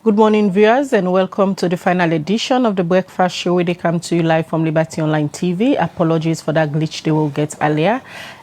Good morning, viewers, and welcome to the final edition of the Breakfast Show, where they come to you live from Liberty Online TV. Apologies for that glitch they will get earlier.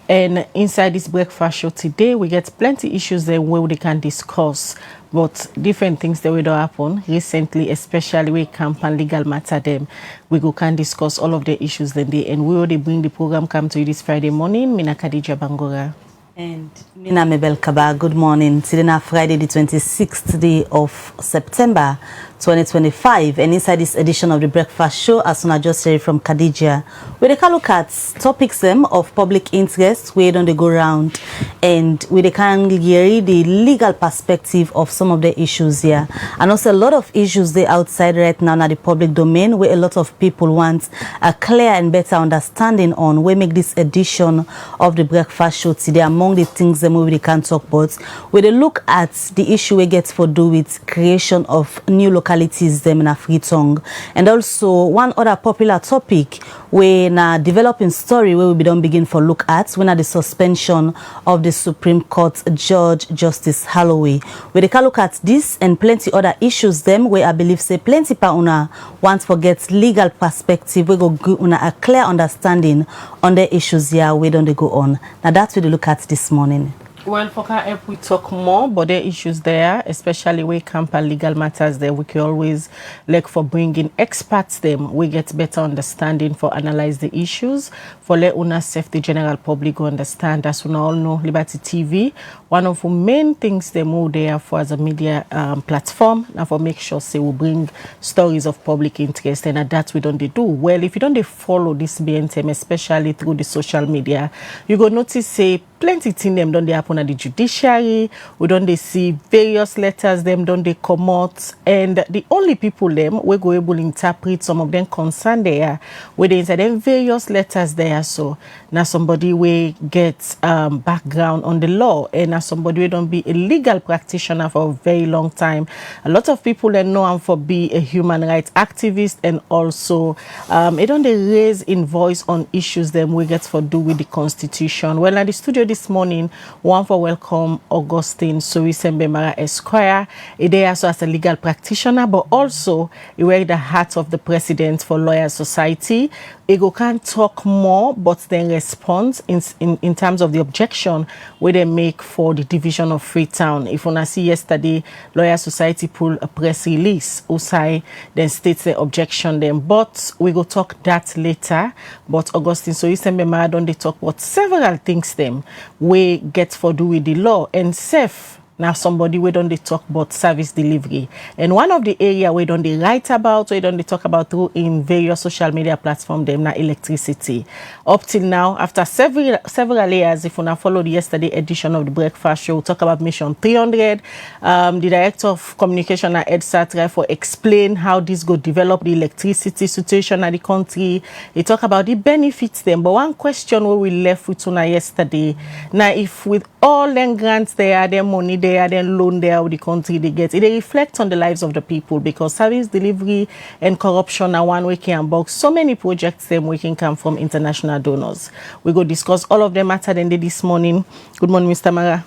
And inside this Breakfast Show today, we get plenty issues there where they can discuss, but different things that will happen recently, especially with camp and legal matter them. We can discuss all of the issues then they, and we already bring the program come to you this Friday morning. Mina Khadija Bangora. And Mina Mebel Kaba, good morning. Today Friday, the 26th day of September 2025. And inside this edition of the Breakfast Show, as soon as Judiciary from Khadija, we can look at topics of public interest, where don't they go around, and we can hear the legal perspective of some of the issues here. And also a lot of issues they outside right now in the public domain, where a lot of people want a clear and better understanding on. We make this edition of the Breakfast Show today among the things that we can talk about, where they look at the issue we get for do with creation of new localities them in a free tongue, and also one other popular topic when developing story where we don't begin for look at when the suspension of the Supreme Court Judge Justice Holloway, where they can look at this and plenty other issues them where I believe say plenty pa una want forget legal perspective we go una a clear understanding on the issues here where don't they go on. Now that's what they look at this morning. Well, for help we talk more, but there are issues there, especially where camp and legal matters there. We can always look for bringing experts them. We get better understanding for analyze the issues, for let una safe the general public go understand. As we all know, Liberty TV, one of the main things they move there for as a media platform, and for make sure say we bring stories of public interest, and that's we don't they do. Well, if you don't they follow this BNTM, especially through the social media, you go notice say plenty thing them don't they happen at the judiciary. We don't they see various letters them don't they come out, and the only people them we go able to interpret some of them concern there where they inside them various letters there. So now somebody we get background on the law, and now somebody we don't be a legal practitioner for a very long time. A lot of people that know him for be a human rights activist, and also they don't they raise in voice on issues them we get for do with the Constitution. Well, at the studio this morning, one for welcome Augustine Sengbeh Marrah Esquire. He also as a legal practitioner, but also he wear the hat of the president for Lawyers Society. Ego can talk more, but then respond in terms of the objection where they make for the division of Freetown. If you see yesterday, Lawyers Society pulled a press release, Usai then states the objection them. But we go talk that later. But Augustine Sengbeh Marrah don't they talk about several things them we get for do with the law and safe. Now somebody we don't they talk about service delivery, and one of the area we don't they write about, we don't they talk about through in various social media platforms them na electricity. Up till now, after several years, if you now follow the yesterday edition of the Breakfast Show, we talk about Mission 300. The director of communication at EDSA try for explain how this go develop the electricity situation at the country. He talk about the benefits them, but one question where we left with tuna yesterday. Now if with all them grants there, their money there, then loan there, with the country they get, it reflect on the lives of the people, because service delivery and corruption are one way can box so many projects them we can come from international donors. We go discuss all of them matter than this morning. Good morning, Mr. Marrah.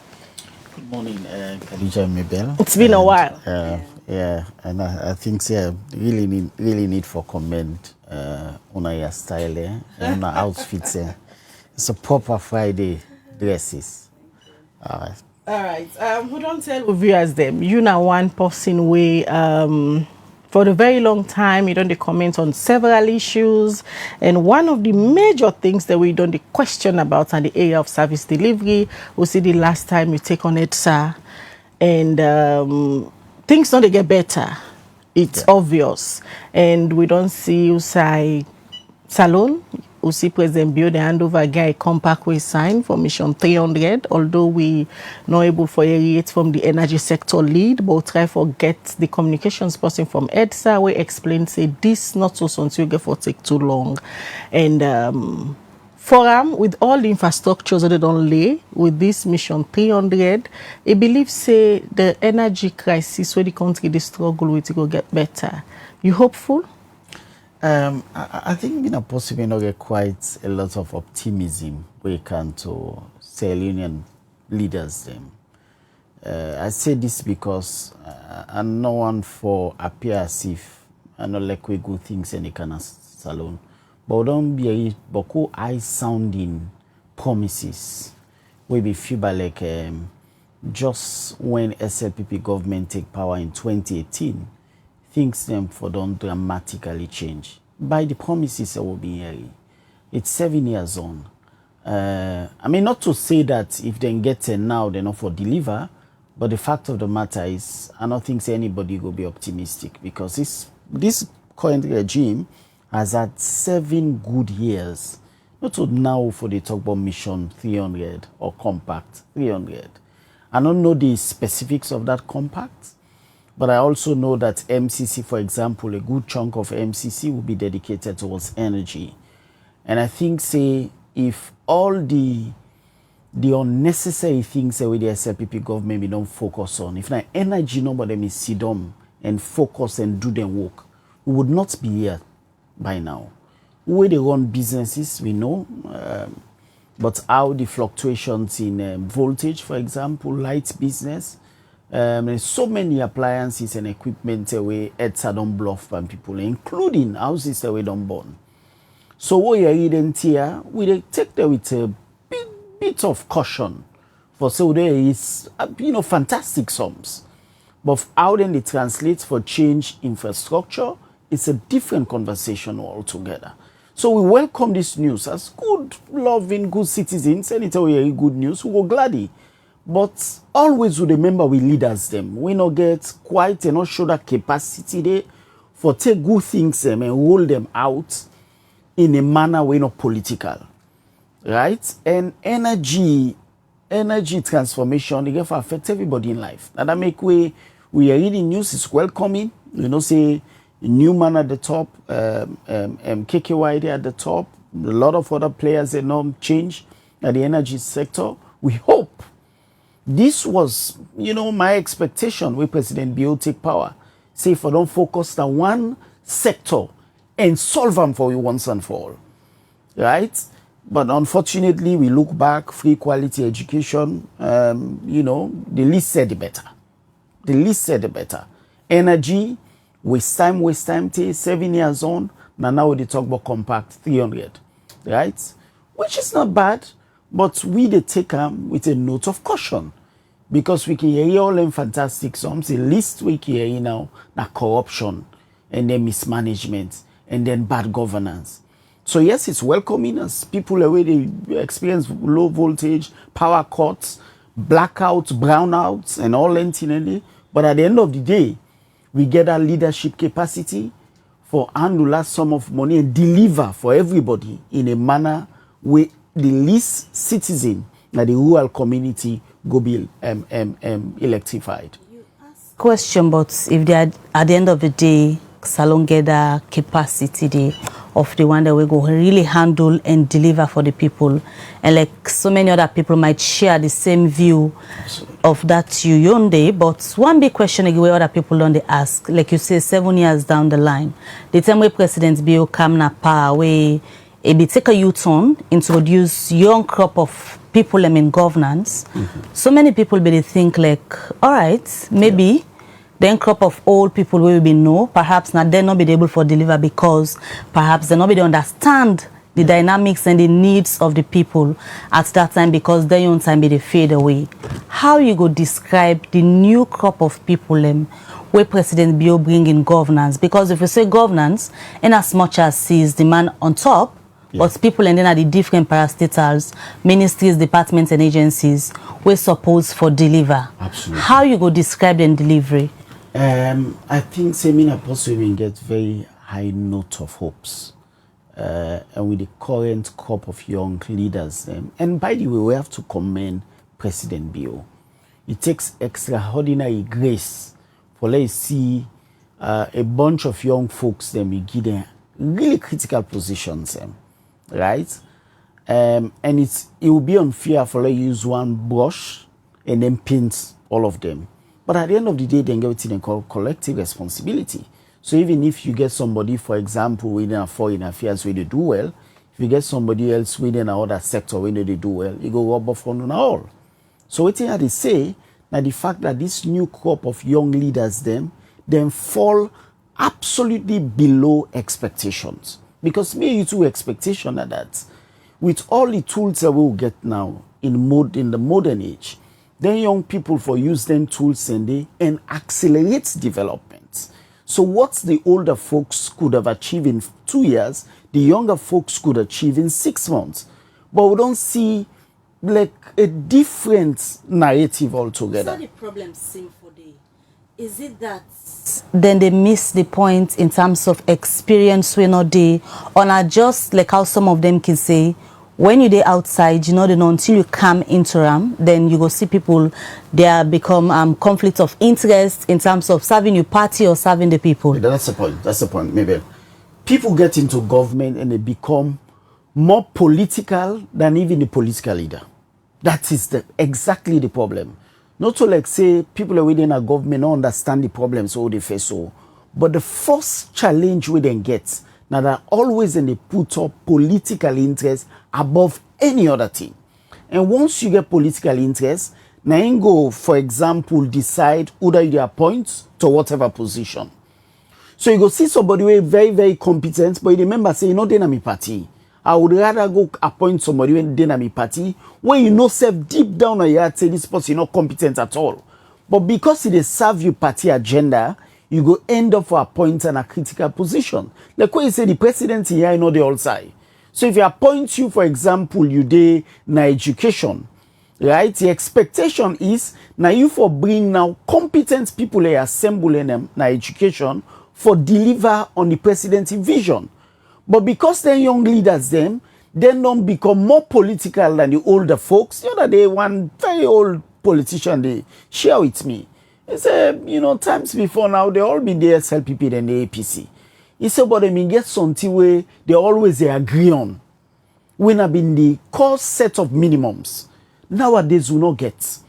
Good morning, Khadija Mebel. It's been a while. Yeah, and I think really need for comment on your style on your outfits. It's a proper Friday dresses. All right. Who don't tell viewers them? You know one person way for a very long time you don't comment on several issues, and one of the major things that we don't question about in the area of service delivery. We see the last time you take on it, sir, and things don't get better. It's obvious, and we don't see you say salon. We see President Bio the handover guy compact we sign for Mission 300, although we not able for a rate from the energy sector lead, but try for get the communications person from EDSA we explain say this not so until you get for take too long. And for with all the infrastructures that they don't lay with this Mission 300, I believe say the energy crisis where the country they struggle with to go get better. You hopeful? I think possibly get quite a lot of optimism we can to say union leaders them. I say this because I'm no one for appear as if I not like we good things in the kind of salon. But don't be a boku eye sounding promises. We be feel like just when SLPP government take power in 2018, things them for don't dramatically change. By the promises that will be hearing. It's 7 years on. I mean, not to say that if they get it now, they're not for deliver, but the fact of the matter is, I don't think anybody will be optimistic because this current regime has had 7 good years. Not to now for the talk about Mission 300 or Compact 300. I don't know the specifics of that compact, but I also know that MCC, for example, a good chunk of MCC will be dedicated towards energy. And I think, say, if all the unnecessary things that with the SLPP government we don't focus on, if not energy, nobody may sit down and focus and do their work, we would not be here by now. Where they run businesses, we know, but how the fluctuations in voltage, for example, light business, there's so many appliances and equipment where heads are done bluff by people, including houses that we don't burn. So what you're reading here, we take that with a bit of caution. For so there is, fantastic sums. But how then they translate for change infrastructure, it's a different conversation altogether. So we welcome this news as good, loving, good citizens. Anytime we hear good news, we go gladly. But always we remember we leaders them. We not get quite enough show that capacity there for take good things and roll them out in a manner we're not political. Right? And energy transformation, they for affect everybody in life. And that make we are reading news is welcoming. Say Newman at the top, KKY at the top, a lot of other players change at the energy sector. We hope. This was, my expectation when President Bio take power. Say if I don't focus on one sector and solve them for you once and for all. Right? But unfortunately, we look back, free quality education, the least said the better. The least said the better. Energy, waste time, 7 years on. Now they talk about compact 300, right? Which is not bad, but we they take them with a note of caution. Because we can hear all them fantastic sums. The least we can hear now, na corruption, and then mismanagement, and then bad governance. So yes, it's welcoming as people already experience low voltage, power cuts, blackouts, brownouts, and all that. But at the end of the day, we get our leadership capacity for handle large sum of money and deliver for everybody in a manner where the least citizen, that the rural community, go be electrified. Question, but if they are at the end of the day, Salon get the capacity of the one that we go really handle and deliver for the people, and like so many other people might share the same view of that you yonde. But one big question again where other people don't they ask, like you say, 7 years down the line, the time where President Bio come na power, where it be take a U-turn, introduce young crop of people in governance. So many people be they think like, all right, maybe then crop of old people will be know, perhaps not they not be able for deliver because perhaps they not be understand the dynamics and the needs of the people at that time because their own time be they fade away. How you go describe the new crop of people where President Bio bring in governance? Because if you say governance, in as much as he's the man on top, but people and then are the different parastatals, ministries, departments and agencies we're supposed for deliver. Absolutely. How you go describe the delivery? I think Semina possibly get very high note of hopes. And with the current crop of young leaders. And by the way, we have to commend President Bio. It takes extraordinary grace for let's see a bunch of young folks we give them really critical positions. Right? And it will be unfair for let's use one brush and then paint all of them. But at the end of the day, they get what they call collective responsibility. So even if you get somebody, for example, within a foreign affairs where they do well, if you get somebody else within another sector where they do well, you go rub off on all. So what they say, Now the fact that this new crop of young leaders then fall absolutely below expectations. Because me you two expectation are that with all the tools that we'll get now in the modern age, then young people for use them tools and accelerate development. So what the older folks could have achieved in 2 years, the younger folks could achieve in 6 months. But we don't see like a different narrative altogether. So the problem seem for the, is it that then they miss the point in terms of experience when not they, or not just like how some of them can say, when you dey outside, you know, then until you come into them, then you go see people, they become conflict of interest in terms of serving your party or serving the people. That's the point. That's the point. Maybe people get into government and they become more political than even the political leader. That is exactly the problem. Not to like say people are within a government don't understand the problems so they face so, but the first challenge we then get now that always in they put up political interest above any other thing. And once you get political interest, now you go, for example, decide whether you appoint to whatever position. So you go see somebody who is very, very competent, but you remember say, you know, they're my party. I would rather go appoint somebody when they're my party, when you know self deep down on your heart, say this person is not competent at all. But because they serve your party agenda, you go end up for appointing a critical position. Like when you say the president here, you know the all side. So if you appoint you, for example, you dey na education, right? The expectation is now you for bring now competent people they assemble in them na education for deliver on the president's vision. But because they're young leaders, they don't become more political than the older folks. The other day, one very old politician they share with me. He said, you know, times before now, they all been the SLPP than the APC. He said, but they mean get something where they always they agree on. When have been the core set of minimums. Nowadays, we not get.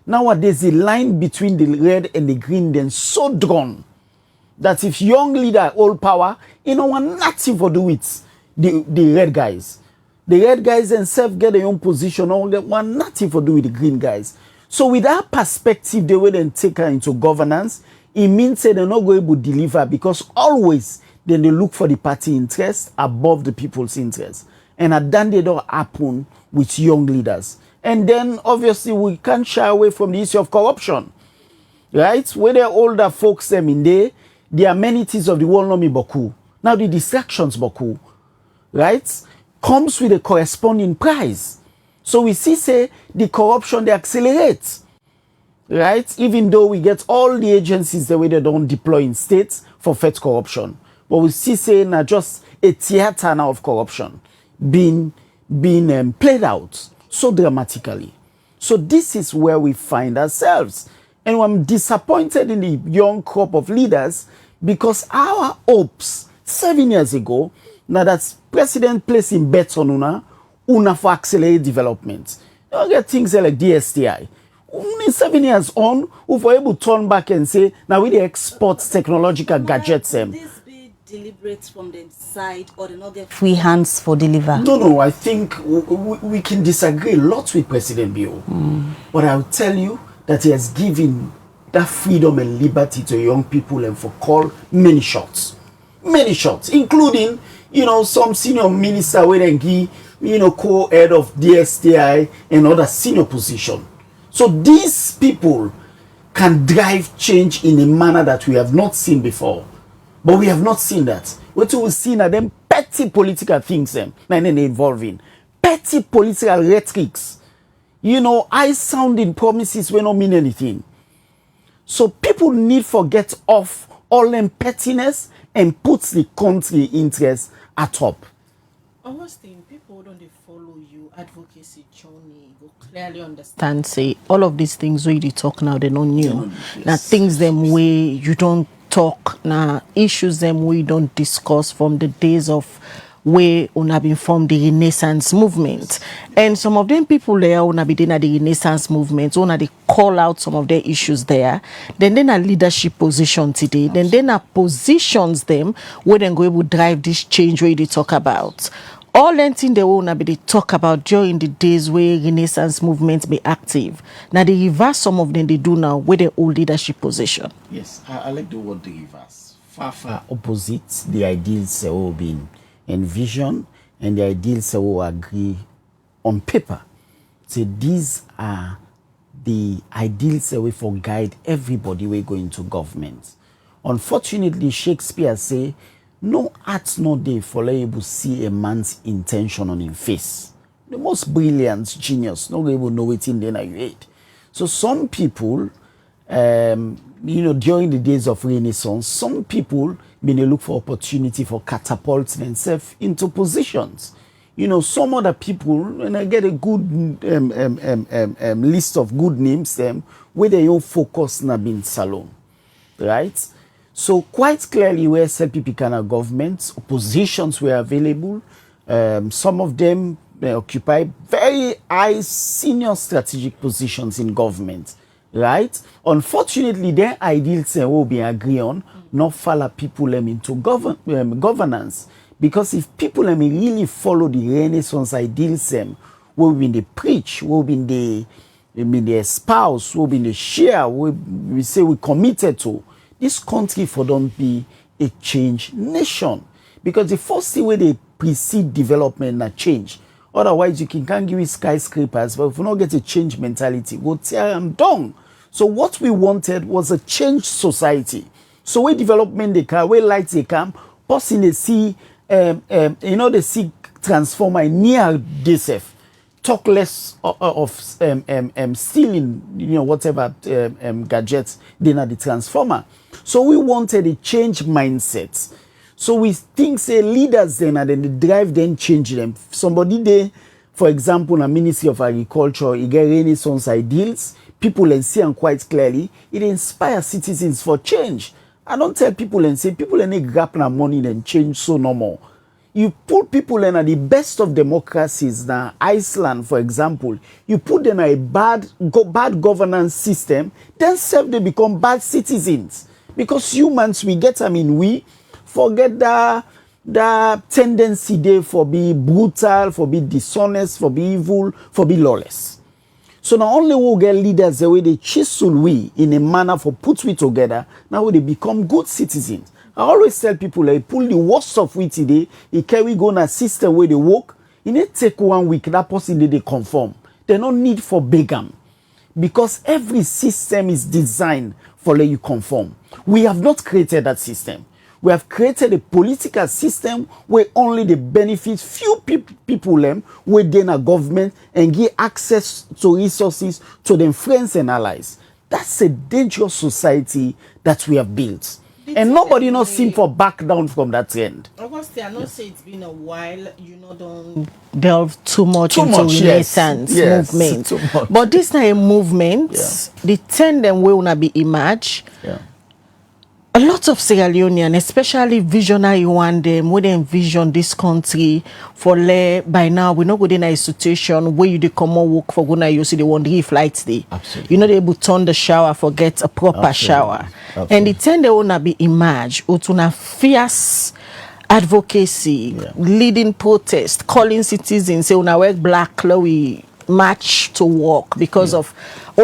Nowadays, the line between the red and the green then so drawn that if young leader hold power, you know, one nothing for do it. The red guys. The red guys themselves get their own position, or get one nothing for do with the green guys. So with that perspective, they will then take her into governance. It means that they're not going to deliver because always then they look for the party interest above the people's interest. And at that they don't happen with young leaders. And then obviously we can't shy away from the issue of corruption. Right? When they're older folks them in there, the amenities of the world not me boku. Now the distractions boku. Right? Comes with a corresponding price. So we see, say, the corruption, they accelerate, right? Even though we get all the agencies the way they don't deploy in states for fight corruption. But we see, say, now just a theater now of corruption being played out so dramatically. So this is where we find ourselves. And I'm disappointed in the young crop of leaders because our hopes 7 years ago, now that president placing bets on una for accelerate development. You don't get things like DSTI. Only 7 years on, we were able to turn back and say, now we export technological gadgets. Would this be deliberate from the side, or they not get free hands for deliver? No, I think we can disagree a lot with President Bio. But I'll tell you that he has given that freedom and liberty to young people and for call many shots. Many shots, including, you know, some senior minister where they give, you know, co-head of DSTI and other senior position. So these people can drive change in a manner that we have not seen before. But we have not seen that. What we see now, them petty political things, and then involving petty political rhetorics. You know, high-sounding promises will not mean anything. So people need to get off all them pettiness and put the country interest at top. Augustine, people don't they follow you advocacy journey go clearly understand say all of these things where you talk now they don't new. Yes. Now things them way you don't talk now issues them we don't discuss from the days of where una been formed the Renaissance movement. And some of them people there una be in the Renaissance movement, una they call out some of their issues there. Then a leadership position today. Then a positions them where they go able to drive this change where they talk about. all them thing they will not be they talk about during the days where Renaissance movement be active. Now they reverse some of them they do now with their old leadership position. Yes, I like the word the reverse. Far opposite the ideals that will be envisioned and the ideals that will agree on paper. So these are the ideals that we for guide everybody we go into government. Unfortunately, Shakespeare say, no art no day for able to see a man's intention on his face. The most brilliant genius, no able know it in the night. So some people, during the days of Renaissance, some people may look for opportunity for catapulting themselves into positions. Some other people, when I get a good list of good names, where they all focus na bin salon, right? So quite clearly, where SLPP kind of governments, positions were available. Some of them occupy very high senior strategic positions in government, right? Unfortunately, their ideals will be agreed on, not follow people into governance. Because if people really follow the Renaissance ideals, will be they preach, will be they espouse, will be they share, we say we committed to, this country for don't be a change nation. Because the first thing where they precede development and change. Otherwise, you can't give it skyscrapers, but if we not get a change mentality, we'll tear them down. So what we wanted was a changed society. So where development they come, where lights they come, person they see, they see transformer near DSF. Talk less of stealing, whatever gadgets than at the transformer. So we wanted a change mindset. So we think, say, leaders then, and then the drive then change them. Somebody there, for example, in the Ministry of Agriculture, he get Renaissance ideals. People and see them quite clearly. It inspires citizens for change. I don't tell people and say, people and they grab their money and change so no more. You put people in the best of democracies, now Iceland, for example, you put them in a bad governance system, then self they become bad citizens. Because humans, we get, we forget the tendency there for be brutal, for be dishonest, for be evil, for be lawless. So not only will get leaders the way they chisel we in a manner for put we together, now they become good citizens. I always tell people, like, pull the worst of we today, he carry go in a system where they work, it need take 1 week, that person they conform. There's no need for begum. Because every system is designed for let you conform. We have not created that system. We have created a political system where only the benefit few people within a government and give access to resources to their friends and allies. That's a dangerous society that we have built. And nobody not seem for back down from that trend. Augustine, I know say it's been a while, don't delve too much into Renaissance movement. Too much. But this time movement, the trend them will not be emerge. Yeah. A lot of Sierra Leonean, especially visionary one them, when they envision this country for by now we're not good in a situation where you come on work for gonna you see the one day flights day. Absolutely. You're not able to turn the shower, forget a proper shower. Absolutely. And the tend they will not be emerge or to fierce advocacy, leading protest, calling citizens say una wear black Chloe march to work because of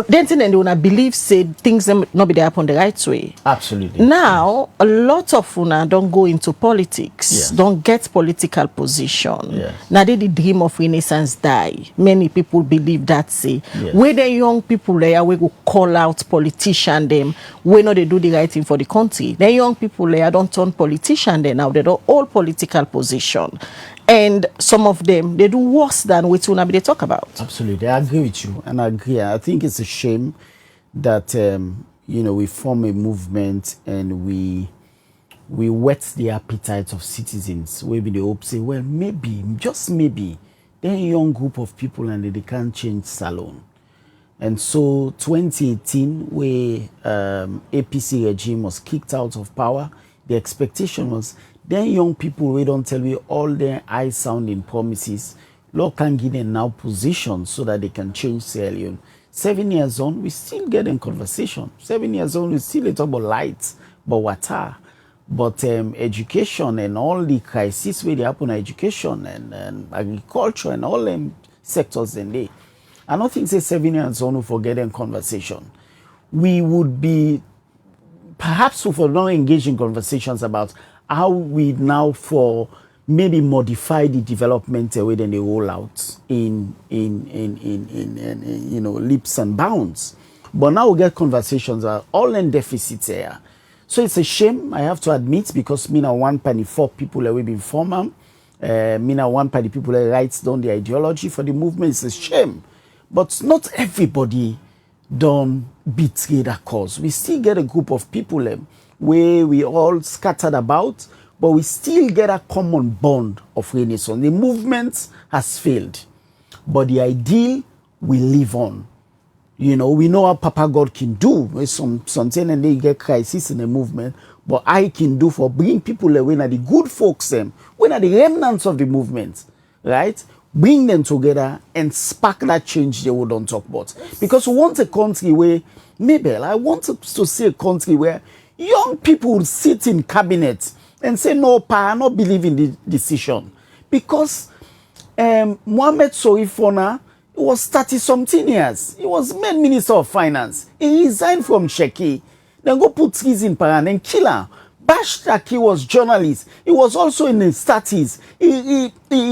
then they will not believe say things not be there upon the right way. Absolutely. Now a lot of una don't go into politics, don't get political position. Now they the dream of Renaissance die. Many people believe that say where the young people there we go call out politician them when they do the right thing for the country. The young people there don't turn politician then now they do all political position. And some of them, they do worse than what they talk about. Absolutely. I agree with you. And I agree. I think it's a shame that, we form a movement and we whet the appetite of citizens. Maybe they hope, say, well, maybe, just maybe, they're a young group of people and they can't change salon. And so 2018, where APC regime was kicked out of power, the expectation was then young people we don't tell you all their high-sounding promises. Lord can give them now positions so that they can change Sierra Leone. 7 years on, we still get in conversation. 7 years on, we still talk about lights, about water, But education and all the crisis where they happen in education and agriculture and all them sectors in there. I don't think say 7 years on forget them conversation. We would be perhaps if we not engage in conversations about how we now for maybe modify the development way then they roll out in you know leaps and bounds. But now we get conversations about all in deficits here. So it's a shame, I have to admit, because me now one party 4 people that we been former, me now one party people that writes down the ideology for the movement. It's a shame. But not everybody don't betray that cause. We still get a group of people where we all scattered about, but we still get a common bond of Renaissance. The movement has failed, but the ideal will live on. You know, we know how Papa God can do. With something and they get crisis in the movement, but I can do for bring people away, the good folks, when are the remnants of the movement, right? Bring them together and spark that change they wouldn't talk about. Because we want a country where, Mabel, I want to see a country where young people will sit in cabinet and say, no, Pa, I not believe in the decision. Because Mohamed Soifona, he was 30-something years. He was made Minister of Finance. He resigned from Sheki. Then go put trees in Paran and kill her. Bash Taki was journalist. He was also in his 30s. He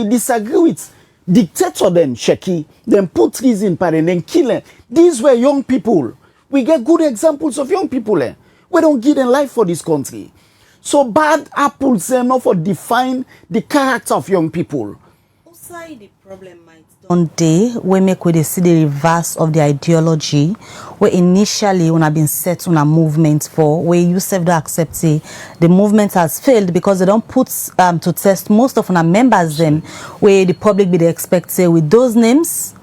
disagreed with dictator then Sheki. Then put trees in Paran and kill her. These were young people. We get good examples of young people. We don't give them life for this country. So bad apples not for define the character of young people. Outside the problem might one day we make with see the reverse of the ideology where initially when I've been set on a movement for where you self don't accept say the movement has failed because they don't put to test most of our members them where the public be they expect say with those names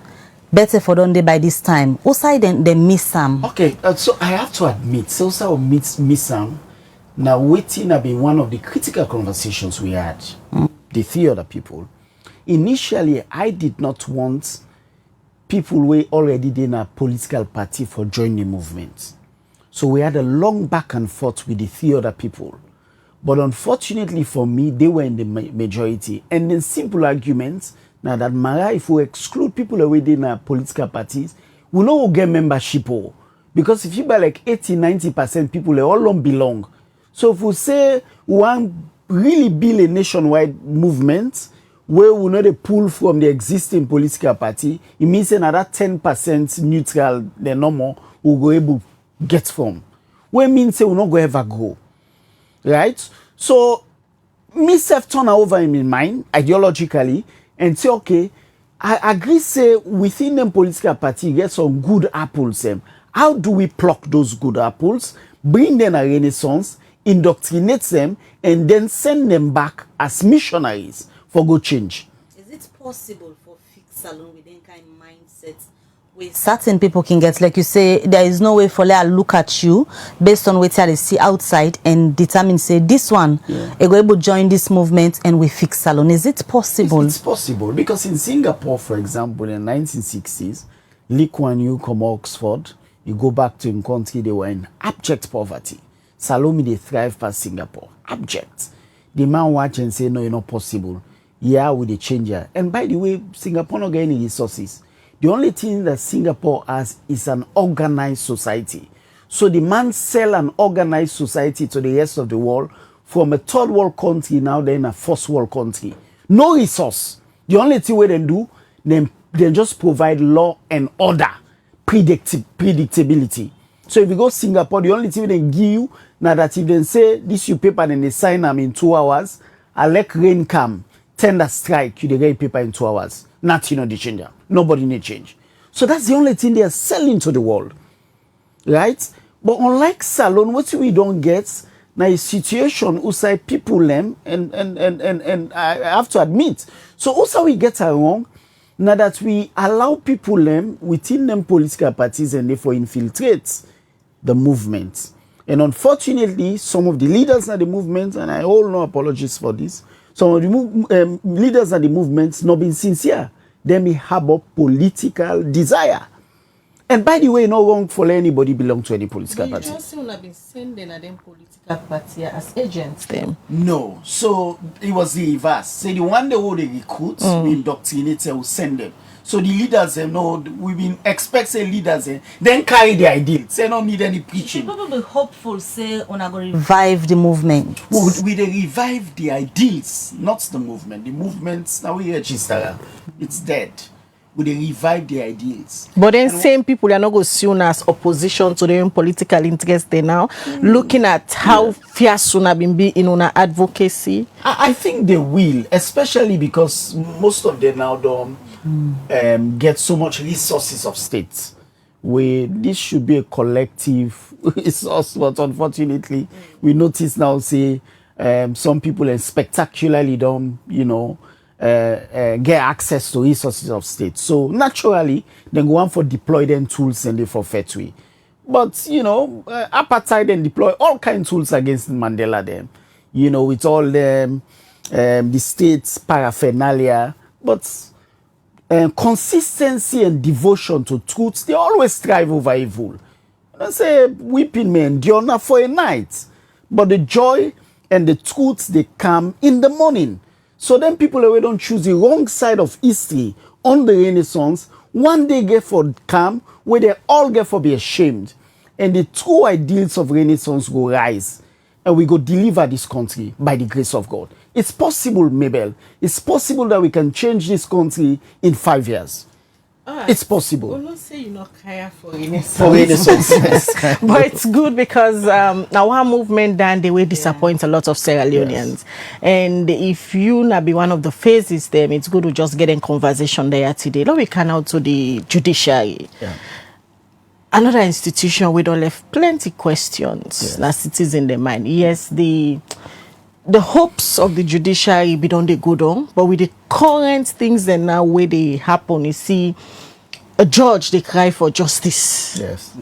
better for don't they by this time. Outside they miss some. Okay, so I have to admit, so also miss some. Now waiting have been one of the critical conversations we had. The 3 other people. Initially, I did not want people who were already in a political party for joining the movement. So we had a long back and forth with the 3 other people. But unfortunately for me, they were in the majority. And the simple argument, now that marrah, if we exclude people already in our political parties, we know we'll get membership. Because if you buy like 80-90% people, they all don't belong. So if we say we want really build a nationwide movement, where we know they pull from the existing political party, it means another 10% neutral, the normal, will go able to get from. Where means say we'll not go ever go. Right? So, me self turn over in my mind, ideologically, and say, okay, I agree say within the political party, get some good apples. How do we pluck those good apples, bring them a renaissance, indoctrinate them, and then send them back as missionaries for good change? Is it possible for fixed salon with any kind of mindset where certain people can get, like you say, there is no way for them to look at you based on what they see outside and determine say this one will able to join this movement and we fix salon? Is it possible? It's possible because in Singapore, for example, in the 1960s, Lee Kuan Yew come Oxford, you go back to in country, they were in abject poverty. Salome, they thrive past Singapore. Abject. The man watch and say, no, it's not possible. Yeah, with the changer. And by the way, Singapore not get any resources. The only thing that Singapore has is an organized society. So the man sell an organized society to the rest of the world from a 3rd world country now they're in a 1st world country. No resource. The only thing we then do, they just provide law and order, predictability. So if you go to Singapore, the only thing they give you now that if they say this you paper and they sign them in 2 hours, I let rain come. Tender strike, you get paper in 2 hours. Nothing on the change. Nobody need change. So that's the only thing they are selling to the world. Right? But unlike salon, what we don't get now is situation outside people them and I have to admit. So also we get it wrong now that we allow people them within them political parties and therefore infiltrate the movement. And unfortunately, some of the leaders of the movement, and I all know apologies for this, some of the leaders of the movements not been sincere. They may harbor political desire. And by the way, no wrong for anybody belong to any political You party. just have been sending them political party as agents them. No. So it was the reverse. So the one who they recruit, we indoctrinate, we send them. So the leaders, we've been expecting leaders, then carry the ideals. They don't need any preaching. People be hopeful, say, on a go revive the movement. We they revive the ideals, not the movement. The movement, now we register, it's dead. We they revive the ideals. But then same people are not going to see as opposition to their own political interest they now, looking at how fierce una been be in una advocacy. I think they will, especially because most of them now don't get so much resources of states. This should be a collective resource, but unfortunately, we notice now, say, some people spectacularly don't, get access to resources of state. So naturally, they go on for deploy them tools and they for way. But, apartheid and deploy all kind of tools against Mandela them, with all them, the state's paraphernalia. But consistency and devotion to truth, they always strive over evil. I say, weeping men endure not for a night, but the joy and the truth, they come in the morning. So then people who don't choose the wrong side of history on the Renaissance, one day get for calm, where they all get for be ashamed. And the true ideals of Renaissance go rise. And we go deliver this country by the grace of God. It's possible, Mabel. It's possible that we can change this country in 5 years. It's possible. We'll not say you not care for Renaissance. For Renaissance. But it's good because our movement done they will disappoint a lot of Sierra Leoneans. Yes. And if you not be one of the phases them, it's good to just get in conversation there today. Now we can out to the judiciary. Yeah. Another institution we don't left plenty questions that cities in their mind. Yes, the hopes of the judiciary be done they good on, but with the current things that now where they happen, you see a judge they cry for justice. Yes,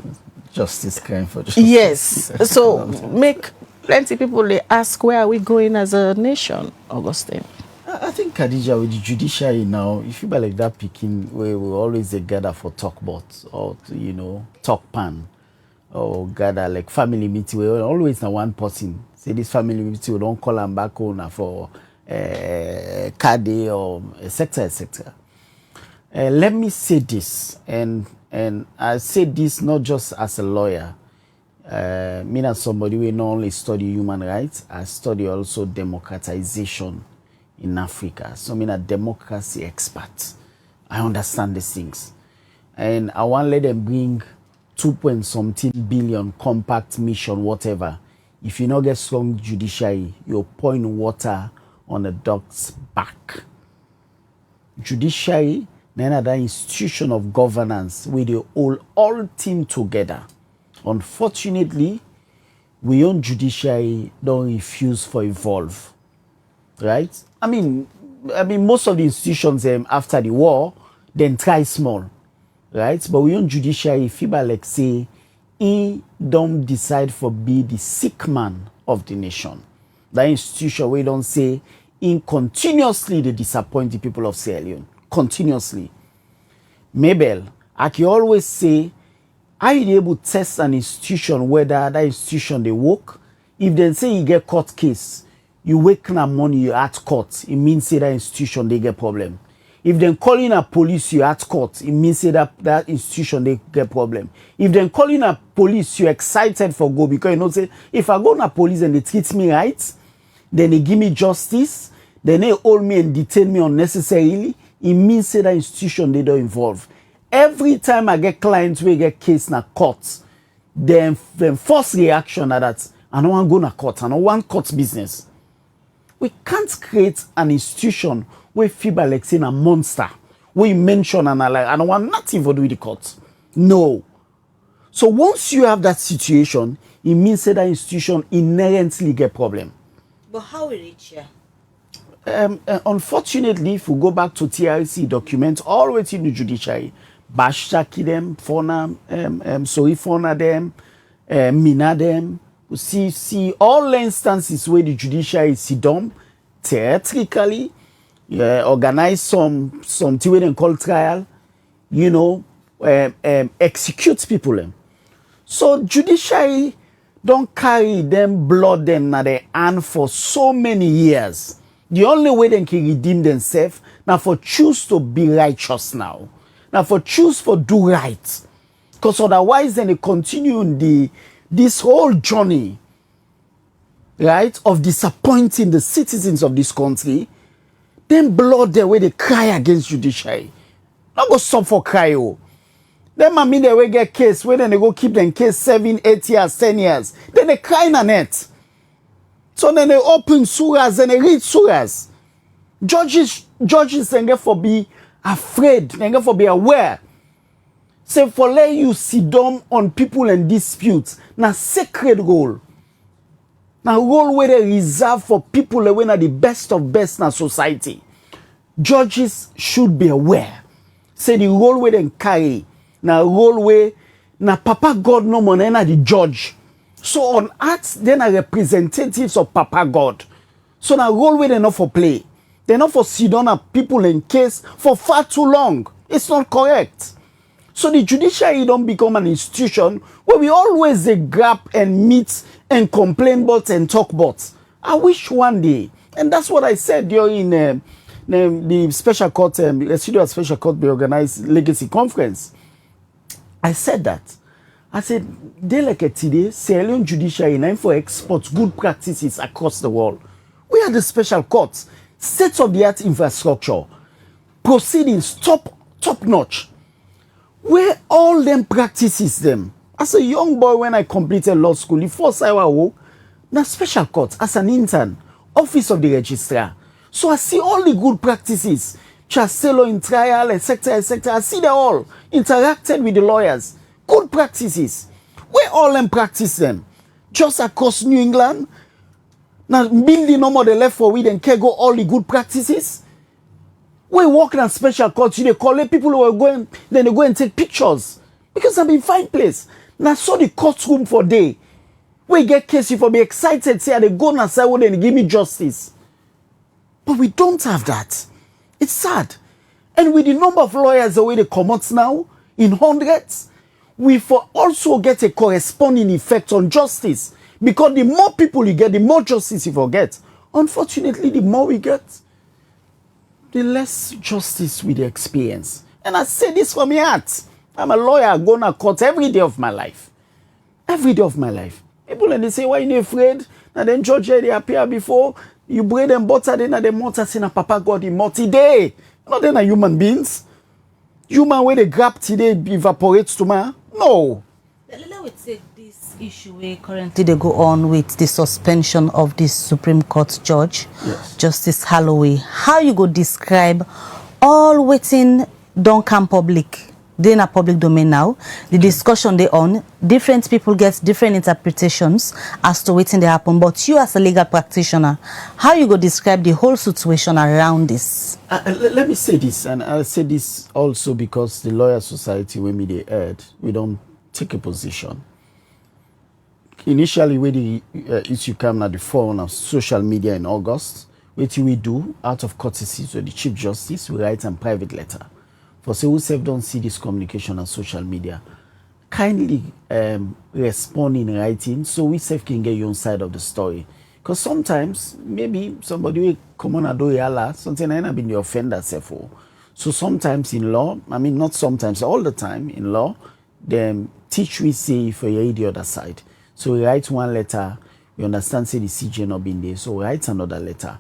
justice crying for justice. Yes, so make plenty people they ask where are we going as a nation, Augustine? I think Khadija with the judiciary now, if you be like that picking where we always gather for talk bots or talk pan or gather like family meeting, we always na one person. Say this family meeting we don't call them back home for Kade or etc. etc. Let me say this, and I say this not just as a lawyer. Me as somebody who not only study human rights, I study also democratization in Africa. So I'm a democracy expert. I understand these things. And I want to let them bring 2.something billion compact mission, whatever. If you not get strong judiciary, you're pouring water on the duck's back. Judiciary, another institution of governance where they all team together. Unfortunately, we own judiciary don't refuse for evolve. Right? I mean, most of the institutions after the war, then try small, right? But we own judiciary, FIBA like say, he don't decide for be the sick man of the nation. That institution we don't say, in continuously they disappoint the people of Sierra Leone, continuously. Mabel, I can always say, are you able to test an institution whether that institution they work? If they say you get court case, you wake up money, you at court, it means say that institution they get problem. If they call in a police, you at court, it means say that institution they get problem. If they call in a police, you're excited for go because say if I go to police and they treat me right, then they give me justice, then they hold me and detain me unnecessarily, it means say that institution they don't involve. Every time I get clients where get case na court, then first reaction at that, I don't want to go na court, I don't want court business. We can't create an institution where FIBA like saying a monster, where you mention and I don't want nothing to do with the court. No. So once you have that situation, it means that institution inherently get problem. But how will it here? Unfortunately, if we go back to TRC documents all the way to the judiciary, Bashaki them, Fauna them, Mina them, see all the instances where the judiciary sit down theatrically, organize some way they call trial, execute people. So judiciary don't carry them blood them na their hand for so many years. The only way they can redeem themselves now for choose to be righteous now. Now for choose for do right. Because otherwise then they continue in this whole journey, right, of disappointing the citizens of this country. Then blood their way they cry against judiciary. Not go stop for cry. Oh. Them I mean they will get case where then they go keep them case 7, 8 years, 10 years. Then they cry in a net. So then they open surahs and they read surahs. Judges they for be afraid, they for be aware. Say for let you sit down on people and disputes. Na sacred role. Na role where they reserve for people that when are the best of best in society. Judges should be aware. Say the role where they carry. Na role where na Papa God no more na the judge. So on earth, then are representatives of Papa God. So na role where they not for play. They not for sit down at people in case for far too long. It's not correct. So the judiciary don't become an institution where we always grab and meet and complain about and talk about. I wish one day, and that's what I said during the special court, the studio special court be organized legacy conference. I said that. I said, they like it today, Sierra Leone judiciary name for export good practices across the world. We are the special courts, state-of-the-art infrastructure, proceedings top notch. Where all them practices them. As a young boy when I completed law school, the first I was na special court as an intern, office of the registrar. So I see all the good practices, Chastelo in trial, etc., etc. I see them all interacted with the lawyers. Good practices. Where all them practice them? Just across New England. Now building no more the left for we and can go all the good practices. We walk in a special court, they call it people who are going, then they go and take pictures. Because I'm in fine place. Now saw the courtroom for day. We get case if I be excited, say they go and say, well, then give me justice. But we don't have that. It's sad. And with the number of lawyers the way they come out now, in hundreds, we for also get a corresponding effect on justice. Because the more people you get, the more justice you forget. Unfortunately, the more we get, the less justice we experience. And I say this from my heart. I'm a lawyer, I go to court every day of my life. Every day of my life. People and they say, why are you afraid? And then judge they appear before, you bread and butter, then the mortar say na Papa God in multi-day. Not then are human beings. Human where they grab today evaporates tomorrow. No. Let me take this issue where currently they go on with the suspension of this Supreme Court judge, yes, Justice Holloway. How you go describe all waiting don't come public? They're in a public domain now. The discussion they on, different people get different interpretations as to waiting they happen. But you as a legal practitioner, how you go describe the whole situation around this? Let me say this, and I'll say this also because the Lawyer Society, when we heard, we don't take a position. Initially, when the issue came at the forum of social media in August, what we do out of courtesy to the Chief Justice, we write a private letter. For say who self don't see this communication on social media, kindly respond in writing so we self can get your own side of the story. Because sometimes maybe somebody will come on and do yala, something I have been the offender self. So sometimes in law, I mean not sometimes, all the time in law, them teach we say for you the other side. So we write one letter, we understand say the CJ not been there, so we write another letter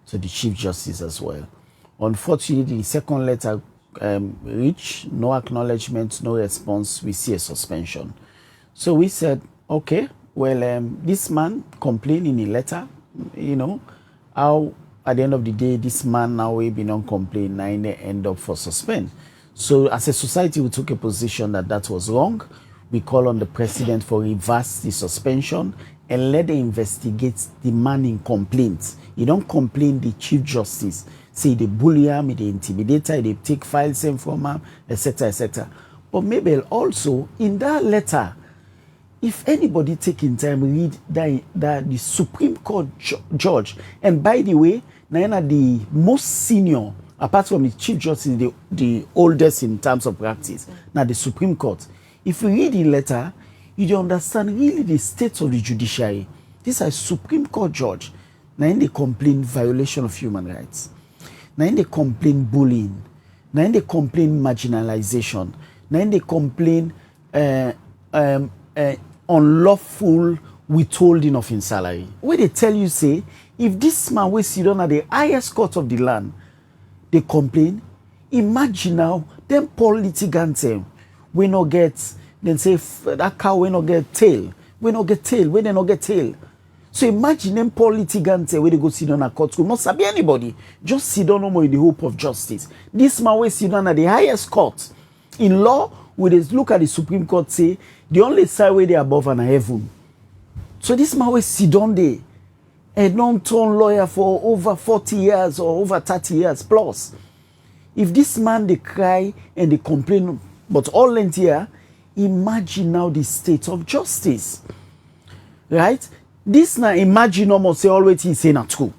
to the Chief Justice as well. Unfortunately, the second letter reach, no acknowledgement, no response, we see a suspension. So we said, okay, well, this man complained in a letter, you know, how at the end of the day, this man now we been on complaint, now in the end up for suspend. So as a society, we took a position that was wrong. We call on the president for reverse the suspension and let them investigate the man in complaint. You don't complain the Chief Justice. Say they bully him, they intimidate her, they take files from him, etc., etc. But maybe also in that letter, if anybody taking time read that the Supreme Court judge, and by the way, now the most senior apart from the Chief Justice, the oldest in terms of practice, now the Supreme Court. If you read the letter, you don't understand really the state of the judiciary. This is a Supreme Court judge. Now they complain violation of human rights. Now they complain bullying. Now they complain marginalization. Now they complain unlawful withholding of his salary. Where they tell you, say, if this man will sit down at the highest court of the land, they complain. Imagine now, them politicians, we not get, then say, that cow we not get tail. We not get tail, we not get tail. So imagine them politicians where they go sit down at court school. Must be anybody. Just sit down no more in the hope of justice. This man will sit down at the highest court. In law, we just look at the Supreme Court, say, the only side where they above and heaven. So this man will sit down there. A non-turn lawyer for over 40 years or over 30 years plus. If this man, they cry and they complain, but all length here, imagine now the state of justice. Right? This now, imagine almost say always he's saying not true.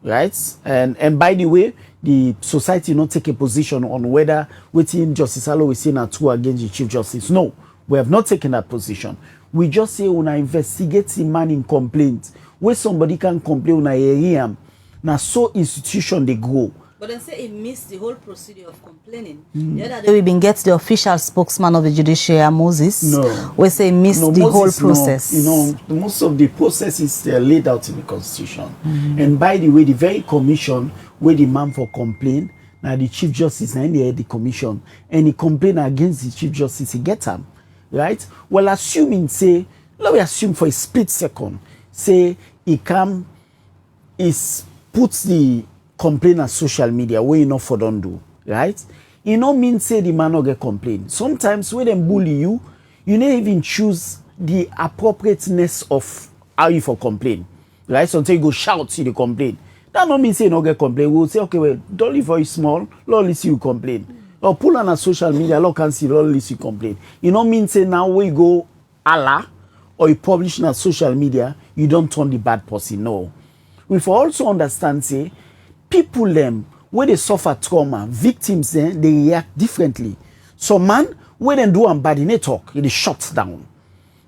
Right? And by the way, the society not take a position on whether within Justice Allo is saying not true against the Chief Justice. No, we have not taken that position. We just say when I investigate the man in complaint, where somebody can complain on a area, now so institution they grow. But then say it missed the whole procedure of complaining. The other day we been get the official spokesman of the Judiciary, Moses. No. We say missed the Moses, whole process. No. You know, most of the processes are laid out in the Constitution. And by the way, the very commission where the man for complain, now the Chief Justice and the commission, and he complain against the Chief Justice, he get him. Right? Well, assuming, say, let me assume for a split second, say, he puts the complaint on social media, where you know for don't do, right? You know mean say the man not get complaint. Sometimes when them bully you, you don't even choose the appropriateness of how you for complain, right? Sometimes you go shout see the complaint. That don't mean say you not get complaint. We'll say, okay, well, don't leave very small, Lord listen you complain. Or pull on a social media, Lord can see, Lord listen you complain. You know mean say now we go Allah or you publish on social media, you don't turn the bad person. No. We for also understand say people them where they suffer trauma, victims they react differently. Some man when they do them bad, they talk, they shut down.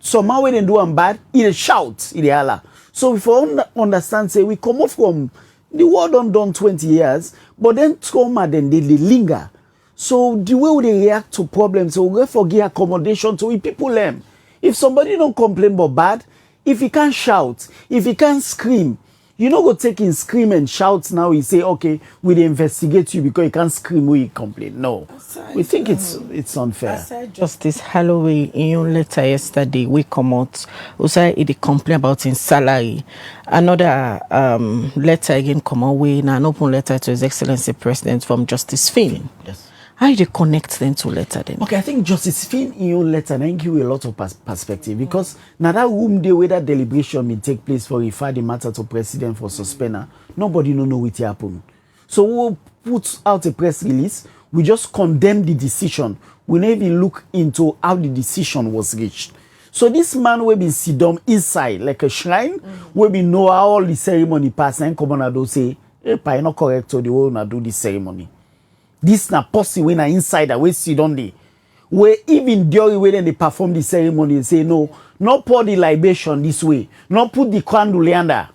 Some man when they do them bad, they shout, they holler. So we for understand say we come off from the war done 20 years, but then trauma then they linger. So the way they react to problems, so we forgive accommodation to people them. If somebody don't complain about bad, if he can't shout, if he can't scream, you know go take him scream and shout now, he say, okay, we'll investigate you because you can't scream when you complain. No. We think it's unfair. Aside Justice Holloway in your letter yesterday, we come out, also he complain about his salary. Another letter again come away, an open letter to His Excellency President from Justice Finn. Yes. How do you connect them to letter then? Okay, I think Justice Finn in your letter and give you a lot of perspective because now that room day where that deliberation may take place for refer the matter to President for suspender, nobody know what happened. So we'll put out a press release, we just condemn the decision. We never even look into how the decision was reached. So this man will be sit down inside like a shrine, will be know how all the ceremony pass and come on and say, hey, pa, not correct, so they will not do this ceremony. This na posse when I insider we sit down there. Where even during when they perform the ceremony, they say no, not pour the libation this way, not put the candle under.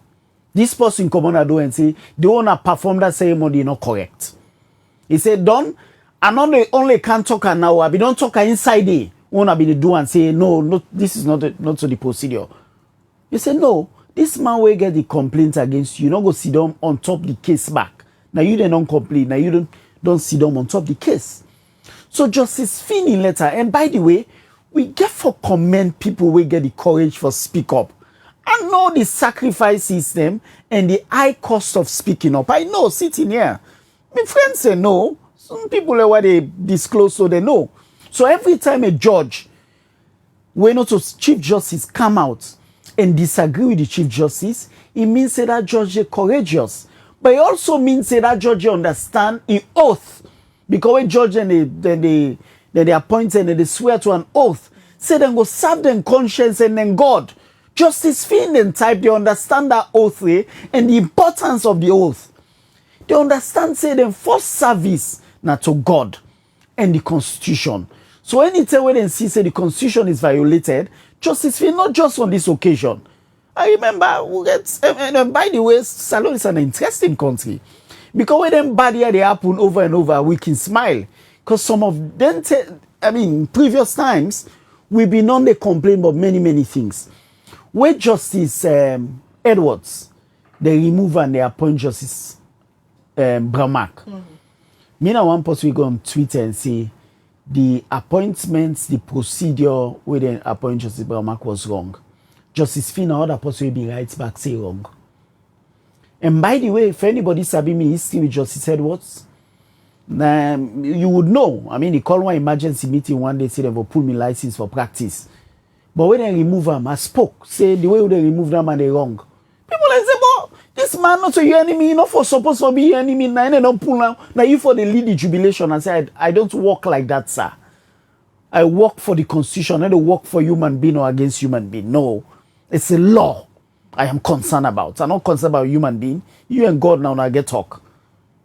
This person come on and say they wanna perform that ceremony not correct. He said, "Don, and only can't talk now. I be don't talk inside there. Wanna be the do and say no, this is not to the procedure." He said, "No, this man will get the complaint against you. You not go sit down on top the case back. Now you don't complain. Now you don't sit down on top of the case." So Justice Finn in letter, and by the way, we get for commend people we get the courage for speak up. I know the sacrifice system and the high cost of speaking up. I know sitting here. My friends say no. Some people are what they disclose so they know. So every time a judge, when not to Chief Justice come out and disagree with the Chief Justice, it means that judge is courageous. But it also means that judge understand an oath. Because when judge and they appoint and they swear to an oath, say then go serve them conscience and then God. Justice Finn and type, they understand that oath and the importance of the oath. they understand, say, the first service now to God and the Constitution. So anytime when they see, say, the Constitution is violated, justice feel not just on this occasion. I remember, and by the way, Salon is an interesting country. Because when them bad here, they happen over and over, we can smile. Because some of them, previous times, we've been on the complaint about many, many things. Where Justice Edwards, they remove and they appoint Justice Bramak. Me and one person we go on Twitter and say, the appointments, the procedure where they appoint Justice Bramak was wrong. Justice Fina, other person will be right back, say wrong. And by the way, if anybody sabi me history with Justice Edwards, you would know. He called one emergency meeting one day, say they will pull me license for practice. But when they remove them, I spoke, say the way they remove them and they wrong. People like say, but this man not your enemy, not for supposed to be your enemy, now they don't pull now. Now you for the lead the jubilation and say, I don't work like that, sir. I work for the Constitution, I don't work for human being or against human being. No. It's a law I am concerned about. I'm not concerned about human being. You and God now get talk.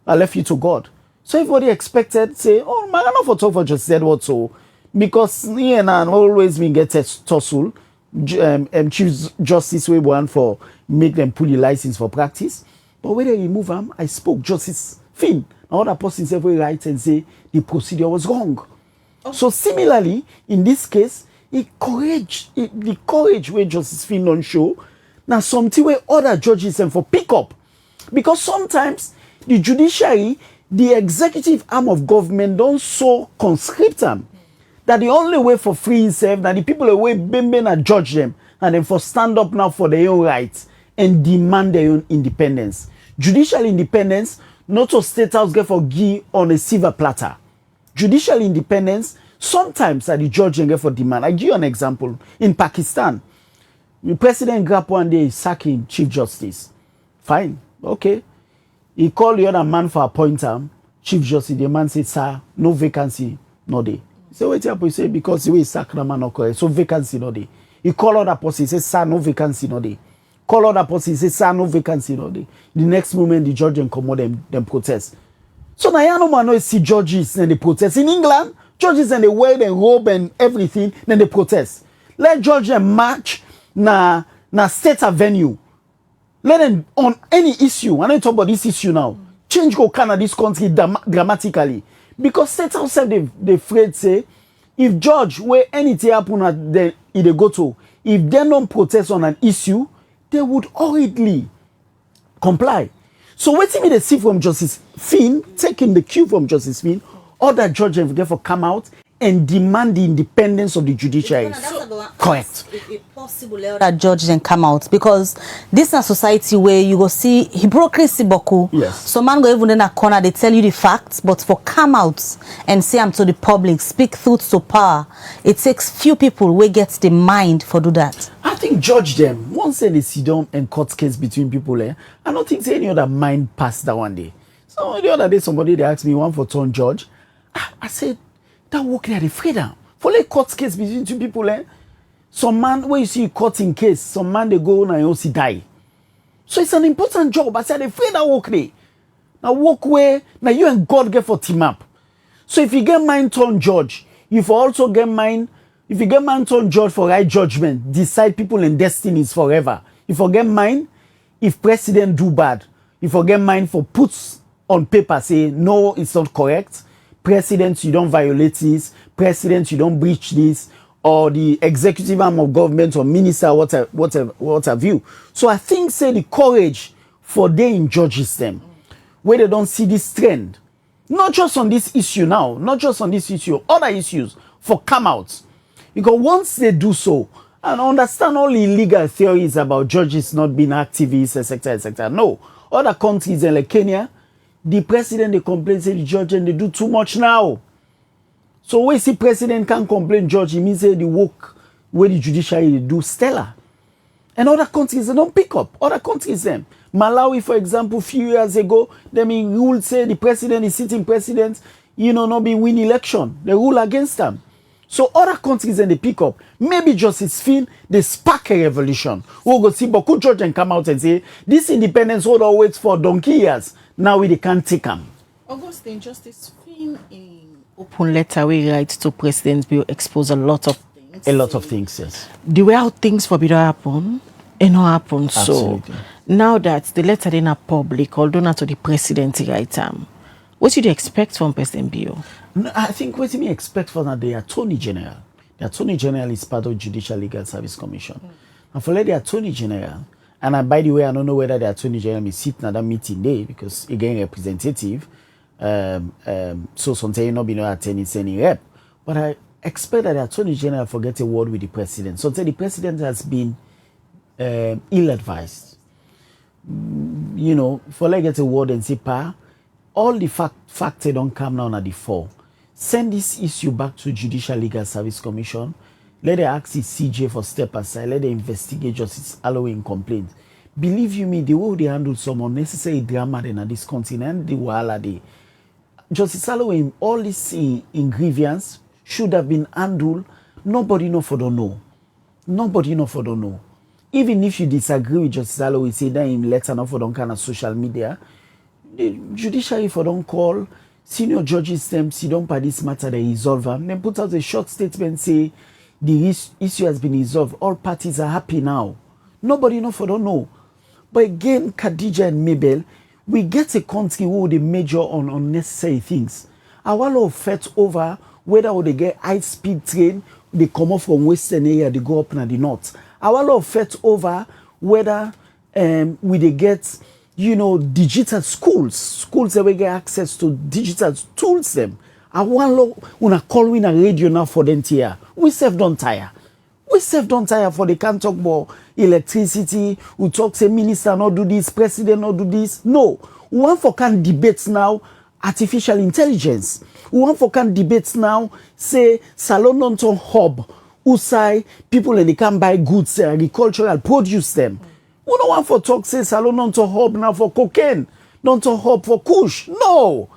I left you to God. So everybody expected, say, oh, man, I'm not for talk for Justice Edwards, so because he and I always been get a tussle, Chief Justice we want for make them pull the license for practice. But when they remove them, I spoke Justice Finn. Another person said very right and say the procedure was wrong. Okay. So similarly, in this case, the courage where Justice Finn don't show, now something where other judges and for pick up. Because sometimes the judiciary, the executive arm of government don't so conscript them that the only way for free himself, that the people away bemben and judge them, and then for stand up now for their own rights and demand their own independence. Judicial independence, not to state house get for give on a silver platter. Judicial independence, sometimes the judge and get for demand. I give you an example. In Pakistan, the president grab one day sacking Chief Justice. Fine, okay. He called the other man for appointment. Chief Justice, the man said, sir, no vacancy, no day. He said, wait up, he said, because the way he sacked the man not correct, so vacancy, no day. He called other person, he said, sir, no vacancy, no day. Call other person, he said, sir, no vacancy, no day. The next moment, the judge and come out them protest. So now you know man see judges and they protest. In England, judges and they wear their robe and everything, then they protest. Let judges march na state avenue. Let them on any issue. I don't talk about this issue now. Change go Canada this country dramatically. Because state house they afraid say, if judge where anything happen at they go to, if they don't protest on an issue, they would hurriedly comply. So waiting me they see from Justice Finn, taking the cue from Justice Finn, other judges therefore come out and demand the independence of the judiciary. Correct. If possible, that judge then come out, because this is a society where you go see hypocrisy boku. Yes. So man go even in a corner, they tell you the facts, but for come out and say I'm to the public, speak truth to power, it takes few people who get the mind for do that. I think judge them. Once they sit down and court case between people, I don't think any other mind passed that one day. So the other day somebody they asked me one for turn judge. I said, that work there, the freedom. For a court case between two people, some man, when you see court in case, some man they go and also die. So it's an important job. I said, the freedom work there. Now work where, now you and God get for team up. So if you get mind turn judge, you also get mind, if you get mind turn judge for right judgment, decide people and destinies forever. You forget mind, if president do bad, you forget mind for puts on paper, say, no, it's not correct. President, you don't violate this. President, you don't breach this. Or the executive arm of government or minister, what have you. So I think, say, the courage for them judges them, where they don't see this trend. Not just on this issue now, not just on this issue, other issues, for come out. Because once they do so, and understand all the illegal theories about judges not being activists, etc., etc. No. Other countries like Kenya, the president, they complain, say the judge, and they do too much now. So when the president can't complain, judge, it means say the work where the judiciary they do stellar. And other countries, they don't pick up. Other countries, them. Malawi, for example, a few years ago, they rule say the president is sitting president, not be win election. They rule against them. So other countries, and they pick up. Maybe Justice Finn, they spark a revolution. We'll go see Boku judge and come out and say, this independence hold always for donkey years. Now they can't take them. Augustine, Justice Finn in open letter we write to President Bill expose a lot of things. A lot of things, yes. The way how things forbid to happen, it not happen. Absolutely. So now that the letter in a public, although not to the president right what should you expect from President Bill? No, I think what we expect from the Attorney General. The Attorney General is part of Judicial Legal Service Commission. And for the Attorney General, and by the way, I don't know whether the Attorney General is sitting at that meeting day because again representative. So sometimes not be no attending any rep. But I expect that the Attorney General forget a word with the President. So the President has been ill-advised. You know, for like get a word and say, pa, all the facts don't come down at the fore. Send this issue back to Judicial Legal Service Commission. Let them ask the CJ for step aside. Let them investigate Justice Allowing complaint. Believe you me, the way they handle some unnecessary drama in this continent, the wahala they. Justice Allowing, all these ingredients should have been handled. Nobody know for don't know. Nobody know for don't know. Even if you disagree with Justice Allowing, say that in letter not for don't kind of social media, the Judiciary for don't call senior judges them sit down by this matter they resolve them. Then put out a short statement say the issue has been resolved. All parties are happy now. Nobody know for don't know. But again, Khadija and Mabel, we get a country where they major on unnecessary things. Our law fight over whether they get high-speed train, they come up from western area, they go up in the north. Our law fight over whether they get, you know, digital schools that we get access to digital tools them. Our law, when I call in a radio now for them here, we self don't tire. We self don't tire for they can't talk about electricity. We talk say minister not do this, president not do this. No, we want for can debates now artificial intelligence. We want for can debates now say salon non-ton hub. Who say people and they can buy goods, agricultural produce them. We don't want for talk say salon non-ton hub now for cocaine, non-ton hub for kush. No,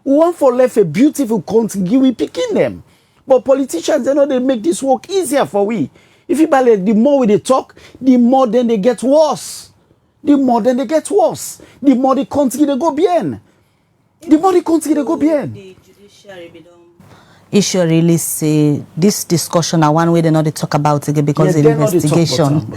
we want for left a beautiful country, give we picking them. But politicians, they know they make this work easier for we. If you balance, the more they talk, the more then they get worse. The more then they get worse. The more the country they go bien. The more the country they go bien. The judiciary issue really say this discussion are one way they not they talk about it because the investigation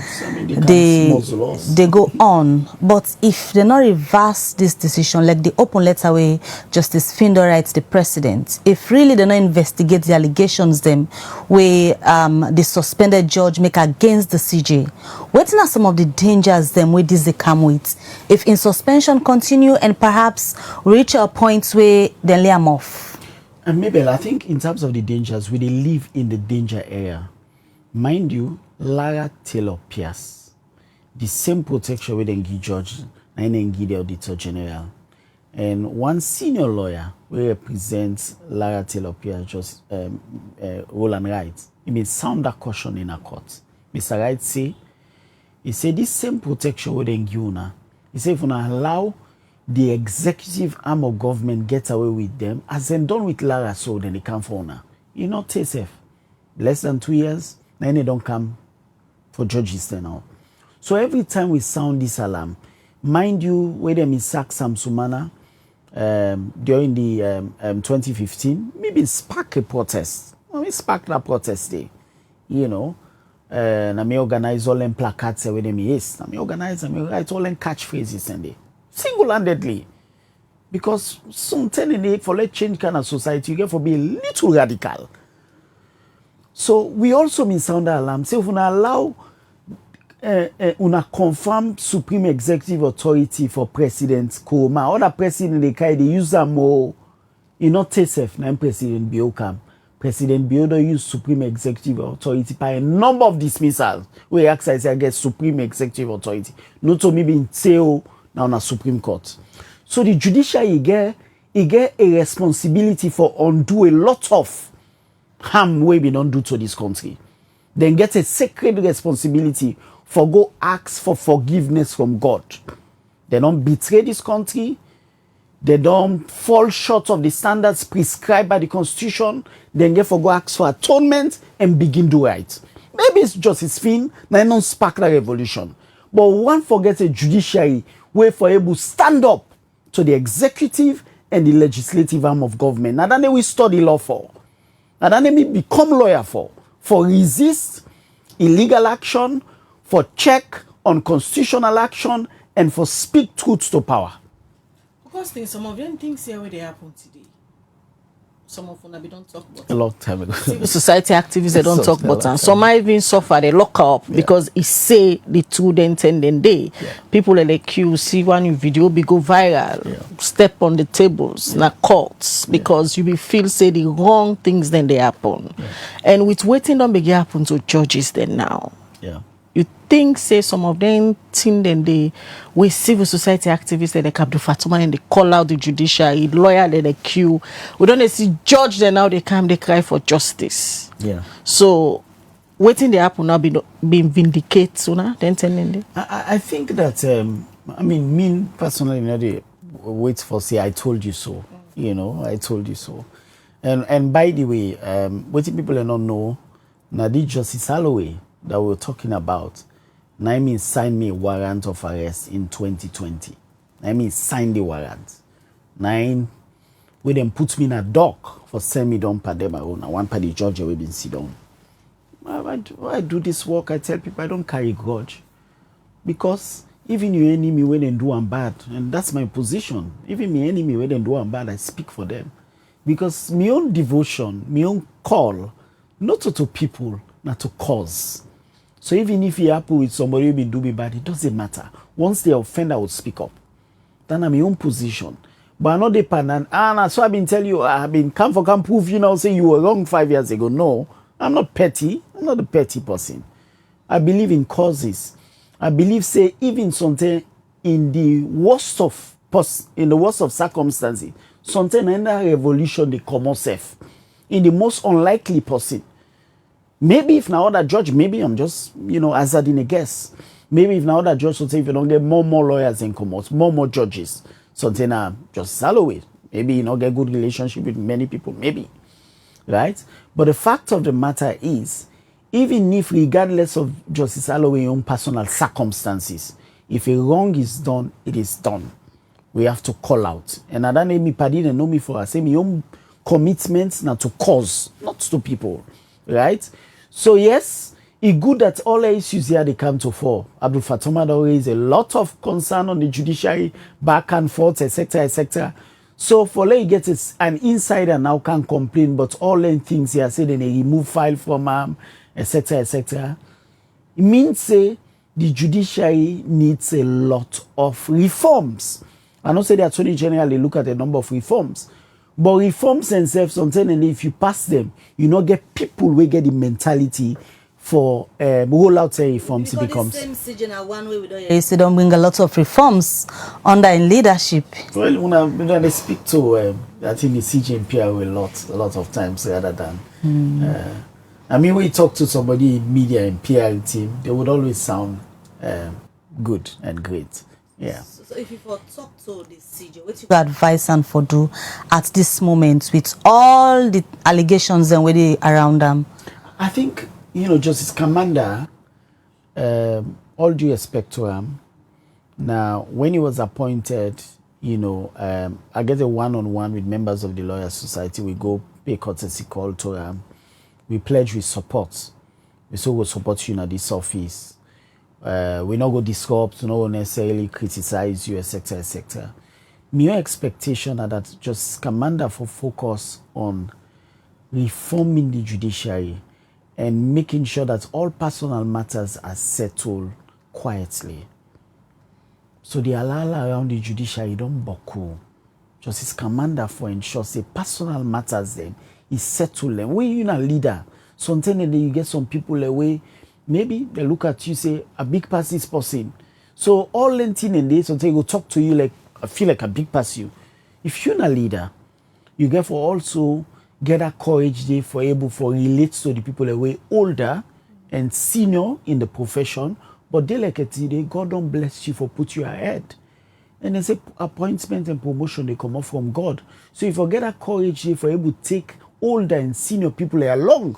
they go on. But if they not reverse this decision, like the open letter way Justice Findo writes the president, if really they not investigate the allegations them where the suspended judge make against the CJ, what are some of the dangers them where this they come with? If in suspension continue and perhaps reach a point where they lay them off. And maybe I think in terms of the dangers, we live in the danger area. Mind you, Lara Taylor Pierce, the same protection we then give judge, and then give the Auditor General. And one senior lawyer who represents Lara Taylor Pierce, just Roland Wright, he may sound that caution in a court. Mr. Wright he said this same protection we then give now. He said if we allow the executive arm of government get away with them, as then done with Lara, so then they come for now. You not take safe. Less than 2 years, then they don't come for judges then now. So every time we sound this alarm, mind you, where them is sack Sam Sumana during the 2015, maybe spark a protest. We spark that protest day, you know. And I may organize all them placards where them is. I may organize, I may write all them catchphrases and they. Single-handedly, because sometimes for let's change kind of society, you get for be a little radical. So we also mean sound alarm. Say if we allow una confirm supreme executive authority for President Kuruma, other president they use them more. You not take safe. Now President Biokam, President Biodo use supreme executive authority by a number of dismissals. We exercise against supreme executive authority. Not to me being CEO. Now on a Supreme Court. So the judiciary get a responsibility for undo a lot of harm we been undo to this country. Then get a sacred responsibility for go ask for forgiveness from God. They don't betray this country. They don't fall short of the standards prescribed by the Constitution. Then get for go ask for atonement and begin do right. Maybe it's Justice Finn, now don't spark the revolution. But one forgets a judiciary where for able stand up to the executive and the legislative arm of government. Now that we study law for. Now that we become lawyer for resist illegal action, for check on constitutional action, and for speak truth to power. Because some of them things here where they happen today. Some of them don't talk about a long time ago. Civil society activists they don't talk about, and some might even suffer. They lock up because it say the two then 10 then day. People like you see one video be go viral, step on the tables, na courts because you will feel say the wrong things then they happen, and with waiting don't begin happen to judges then now. You think say some of them think then they with civil society activists that they cap the Fatuma and they call out the judiciary, lawyer they queue. We don't see judge then now they come they cry for justice. So waiting they happen now being vindicated sooner then telling them. I think that I mean me personally they wait for say I told you so. You know, I told you so. And by the way, what people do not know, now the Justice Holloway that we're talking about, Naimi signed me a warrant of arrest in 2020. Naimi signed the warrant. We then put me in a dock for send me down per them own. One per the judge we been sit down. Why I do this work? I tell people I don't carry grudge. Because even your enemy when they do and bad, and that's my position. Even my enemy when they do and bad, I speak for them. Because my own devotion, my own call, not to people, not to cause. So even if you happen with somebody who been doing bad, it doesn't matter. Once they offend, I will speak up. Then I'm my own position. But I'm not dependent. And so I've been telling you, I've been come prove you now, say you were wrong 5 years ago. No, I'm not petty. I'm not a petty person. I believe in causes. I believe, say, even something in the worst of circumstances, something in that revolution they come safe. In the most unlikely person. Maybe if now other judge, maybe I'm just, hazarding a guess. Maybe if now other judge would say if you don't get more lawyers in commons, more judges, something just sallow it. Maybe you get good relationship with many people, maybe. Right? But the fact of the matter is, even if regardless of Justice Holloway's own personal circumstances, if a wrong is done, it is done. We have to call out. And I don't name me pardon and know me for I say my own commitments now to cause, not to people. Right? So yes, it's good that all issues here they come to fore. Abdul Fatuma raised a lot of concern on the judiciary, back and forth, etc., etc. So for let you get an insider now can complain, but all them things here say then they remove file from etc., etc. It means say the judiciary needs a lot of reforms. I don't say the Attorney General they look at a number of reforms. But reforms themselves, sometimes if you pass them, you not get people who get the mentality for roll out reforms. It becomes. The same one way we don't bring a lot of reforms under in leadership. Well, when I speak to, I think the CJ a lot of times rather than. I mean, when you talk to somebody in media and PR team, they would always sound good and great. Yeah. So if you talk to the CJ, what you advise and for do at this moment with all the allegations and where around them? I think, Justice Commander, all due respect to him, now when he was appointed, I get a one-on-one with members of the Lawyers Society. We go pay courtesy call to him. We pledge with support. We say we'll support you in this office. We not go disrupt, not necessarily criticize you, etc., etc. My expectation are that Justice Commander for focus on reforming the judiciary and making sure that all personal matters are settled quietly. So the alala around the judiciary don't boku. Justice Commander for ensure say personal matters then is settled. And when you're a leader, sometimes you get some people away. Maybe they look at you, say, a big person is person. So all thing and they sometimes go talk to you like, I feel like a big person. If you're a leader, you get for also get that courage there for able for relate to the people away older and senior in the profession, but they like it today, God don't bless you for put you ahead. And they say appointment and promotion, they come up from God. So if you get that courage there for able to take older and senior people along,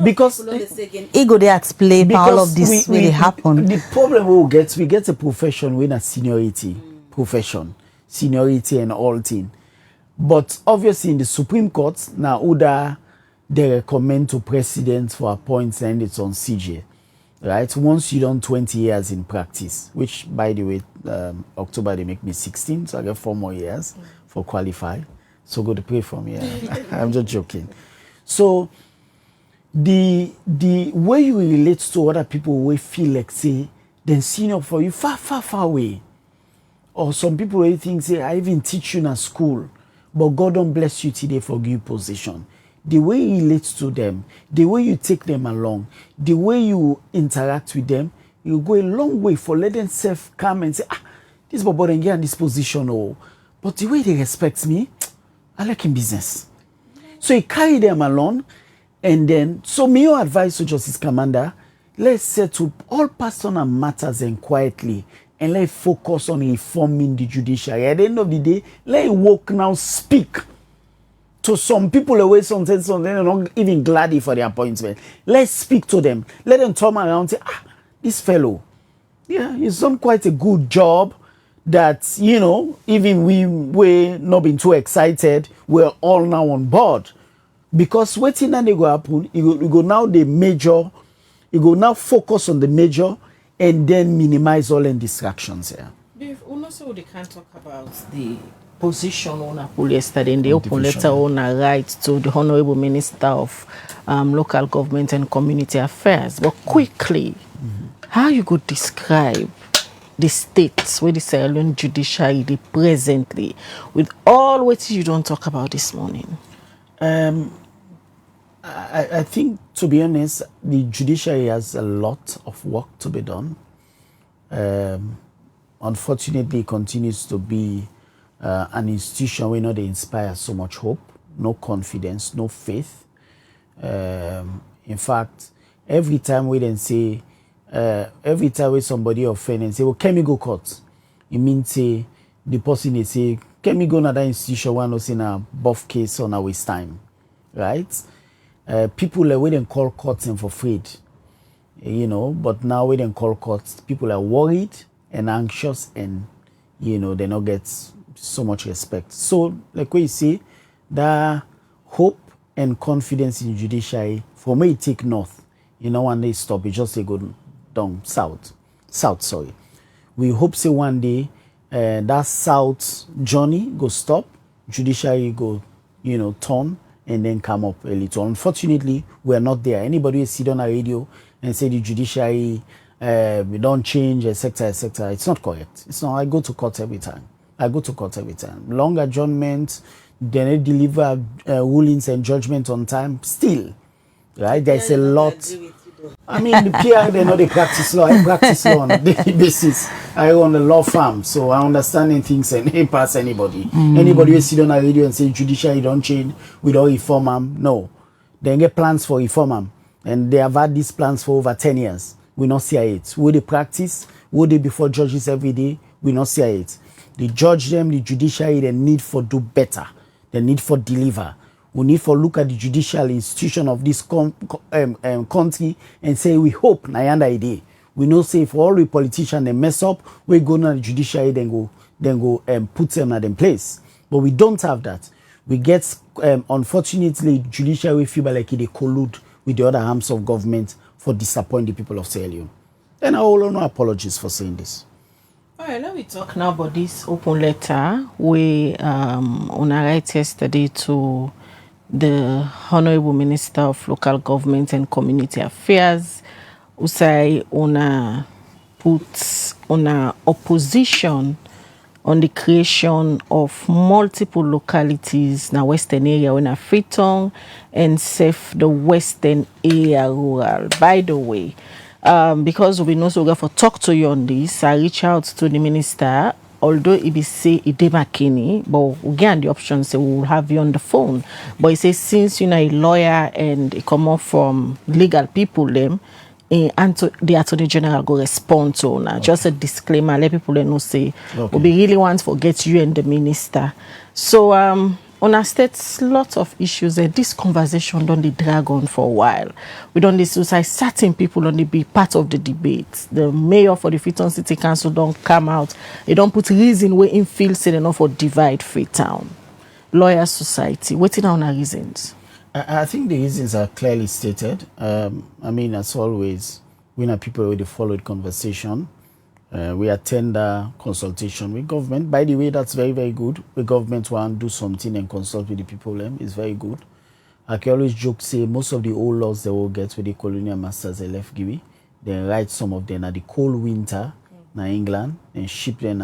because ego they explain all of this will happen. The problem we get a profession with a seniority profession. seniority and all thing. But obviously in the Supreme Court, now Uda, they recommend to presidents for appointments and it's on CJ. Right? Once you done 20 years in practice, which by the way, October they make me 16, so I get 4 more years for qualify. So go to pray for me. I'm just joking. So the way you relate to other people will feel like say then senior for you far away. Or some people will think say I even teach you in a school, but God don't bless you today for give position. The way you relate to them, the way you take them along, the way you interact with them, you go a long way for letting self come and say, this bobo then get in this position, oh. But the way they respect me, I like in business. So you carry them along, and then, so me your advice to Justice Commander, let's settle all personal matters and quietly, and let's focus on reforming the judiciary. At the end of the day, let's work now, speak. To some people away, sometimes they're not even glad for the appointment. Let's speak to them. Let them turn around and say, this fellow, yeah, he's done quite a good job that, you know, even we're not been too excited, we're all now on board. Because waiting and they go happen, you go now the major, you go now focus on the major and then minimize all the distractions here. Dave, also they can't talk about the position on Apple yesterday in the open letter on a right to the Honorable Minister of Local Government and Community Affairs. But quickly, how you could describe the states where the Sierra Leone judiciary they presently with all what you don't talk about this morning? I think, to be honest, the judiciary has a lot of work to be done. Unfortunately, it continues to be an institution where they inspire so much hope, no confidence, no faith. In fact, every time we then say, every time when somebody offend and say, well, can we go court? It means say the person they say, can we go another institution one was in a buff case on a waste time, right? People are waiting call courts and for afraid, you know. But now we then call courts, people are worried and anxious, and you know they not get so much respect. So, like what you say, the hope and confidence in judiciary, for me, it take north. You know, one day stop, it just say go down south. Sorry. We hope say one day that south journey go stop, judiciary go, you know, turn and then come up a little. Unfortunately, we are not there. Anybody who sit on a radio and say the judiciary we don't change, etc., etc., it's not correct. It's not. I go to court every time. Long adjournment, then they deliver rulings and judgment on time. Still, right? There's a lot. I mean, the PR, they know they practice law. I practice law on a daily basis. I own a law firm, so I understand things and it pass anybody. Anybody who sit on a radio and say judiciary don't change, we don't reform them. No. They get plans for reform them. And they have had these plans for over 10 years. We not see it. Would they practice? Would they before judges every day? We not see it. They judge them, the judiciary, they need for do better. They need for deliver. We need for look at the judicial institution of this country and say, we hope, Nayanda idea. We know say for all the politicians they mess up, we go to the judiciary, then go put them at them place. But we don't have that. We get, unfortunately, judiciary feel like they collude with the other arms of government for disappointing the people of Sierra Leone. And I will no apologies for saying this. All right, let me talk now about this open letter we on a right yesterday to the Honorable Minister of Local Government and Community Affairs, who say puts opposition on the creation of multiple localities in the western area in Freetown and save the western area rural. By the way, because we know so we for talk to you on this, I reach out to the minister, although he be say he demakini, but again the option say we will have you on the phone. But he says since you're a lawyer and it come up from legal people them, and the Attorney General go respond to now. Okay. Just a disclaimer, let people know say we really want to forget you and the minister. So On our states, lots of issues. This conversation don't they drag on for a while. We don't decide certain people only be part of the debate. The mayor for the Freetown City Council don't come out. They don't put reason where in feel say enough for divide Freetown. Lawyer society, waiting on our reasons. I think the reasons are clearly stated. I mean, as always, we are people already followed conversation. We attend a consultation with government. By the way, that's very, very good. The government want to do something and consult with the people. It's very good. I can always joke, say, most of the old laws they will get with the colonial masters they left Giwi, they write some of them at the cold winter in England and ship them,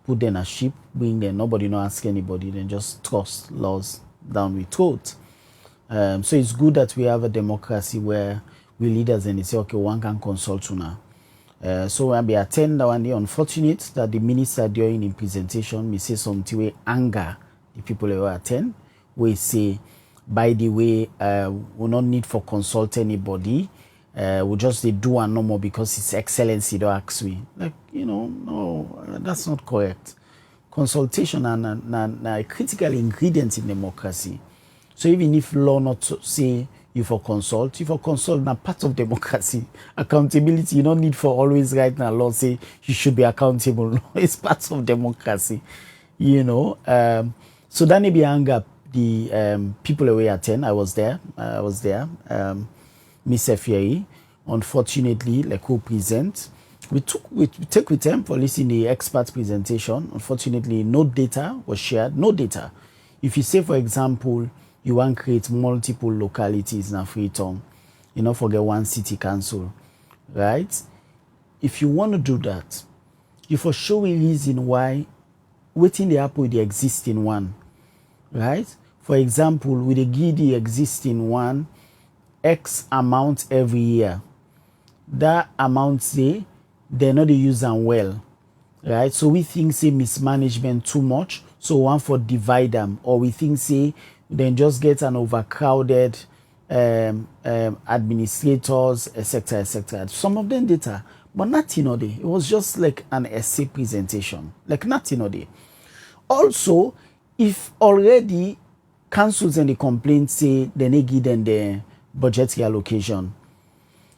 put them a ship, bring them, nobody no ask anybody, then just thrust laws down with throat. So it's good that we have a democracy where we leaders and they say, okay, one can consult you now. So when we attend that one day, unfortunate that the minister during the presentation may say something we anger the people who attend. We say, by the way, we don't need for consult anybody. We just do one no more because it's excellency don't ask we. Like, no, that's not correct. Consultation and a critical ingredient in democracy. So even if law not say you for consult na part of democracy. Accountability, you don't need for always write in a law say you should be accountable. No, it's part of democracy, So that may be anger the people away attend. I was there. Miss Efieri, unfortunately, like who present, we take with them for listening the expert presentation. Unfortunately, no data was shared. No data. If you say, for example, you want to create multiple localities in Freetown, forget one city council, right? If you want to do that, you for sure a reason why waiting the happen with the existing one, right? For example, with the give the existing one X amount every year. That amount say they're not use them well, right? So we think say mismanagement too much, so one for divide them, or we think say then just get an overcrowded administrators, etc., etc. Some of them data, but nothing all day. It was just like an essay presentation, like nothing all day. Also, if already councils and the complaints say they need give them the budgetary allocation,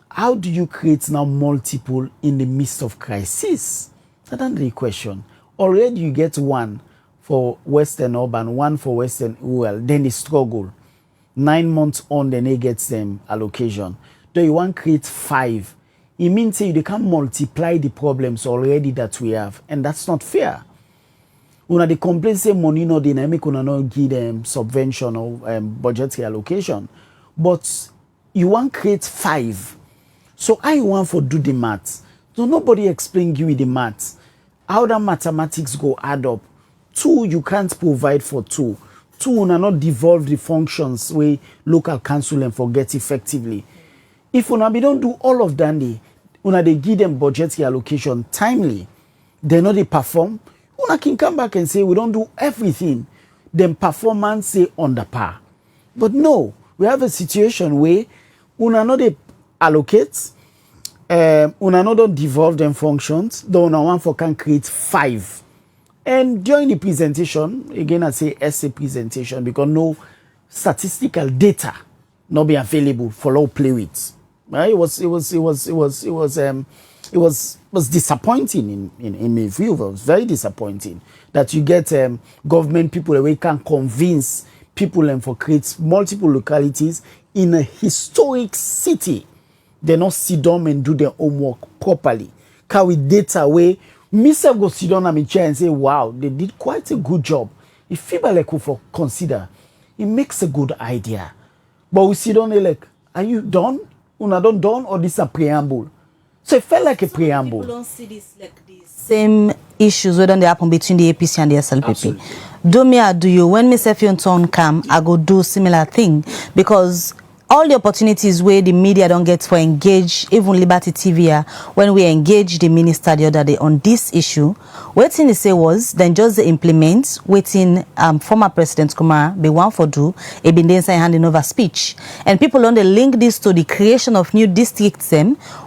how do you create now multiple in the midst of crisis? That's the question. Already you get one for Western Urban, one for Western Rural, then they struggle. 9 months on, then they get them allocation. Then you want to create 5. It means say they can multiply the problems already that we have, and that's not fair. When they complain say money no dynamic, when not give them subvention or budgetary allocation, but you want to create 5. So I want for do the maths. So nobody explain you the maths. How that mathematics go add up. 2, you can't provide for 2. 2, una not devolve the functions where local council and forget effectively. If una be don't do all of that, una they give them budgetary allocation timely, they know they perform. Una can come back and say we don't do everything. Then performance say under par. But no, we have a situation where una not they allocate, una not don't devolve them functions. Though una one for can create 5. And during the presentation, again I say essay presentation because no statistical data not be available for all play with. Right? It was disappointing in my view. It was very disappointing that you get government people who can convince people and for create multiple localities in a historic city. They not sit down and do their homework properly. Can we data way? Myself go sit down on my chair and say, wow, they did quite a good job. If people like for consider, it makes a good idea. But we sit down there like, are you done? Una don't done or this a preamble? So it felt like a preamble. People don't see this like the same issues whether they happen between the APC and the SLPP. Absolutely. Do me or do you? When me say on town come, I go do similar thing because all the opportunities where the media don't get for engage, even Liberty TV, when we engage the minister the other day on this issue, what thing they say was then just the implement waiting former President Kumar be one for do a been then handing over speech. And people on the link this to the creation of new districts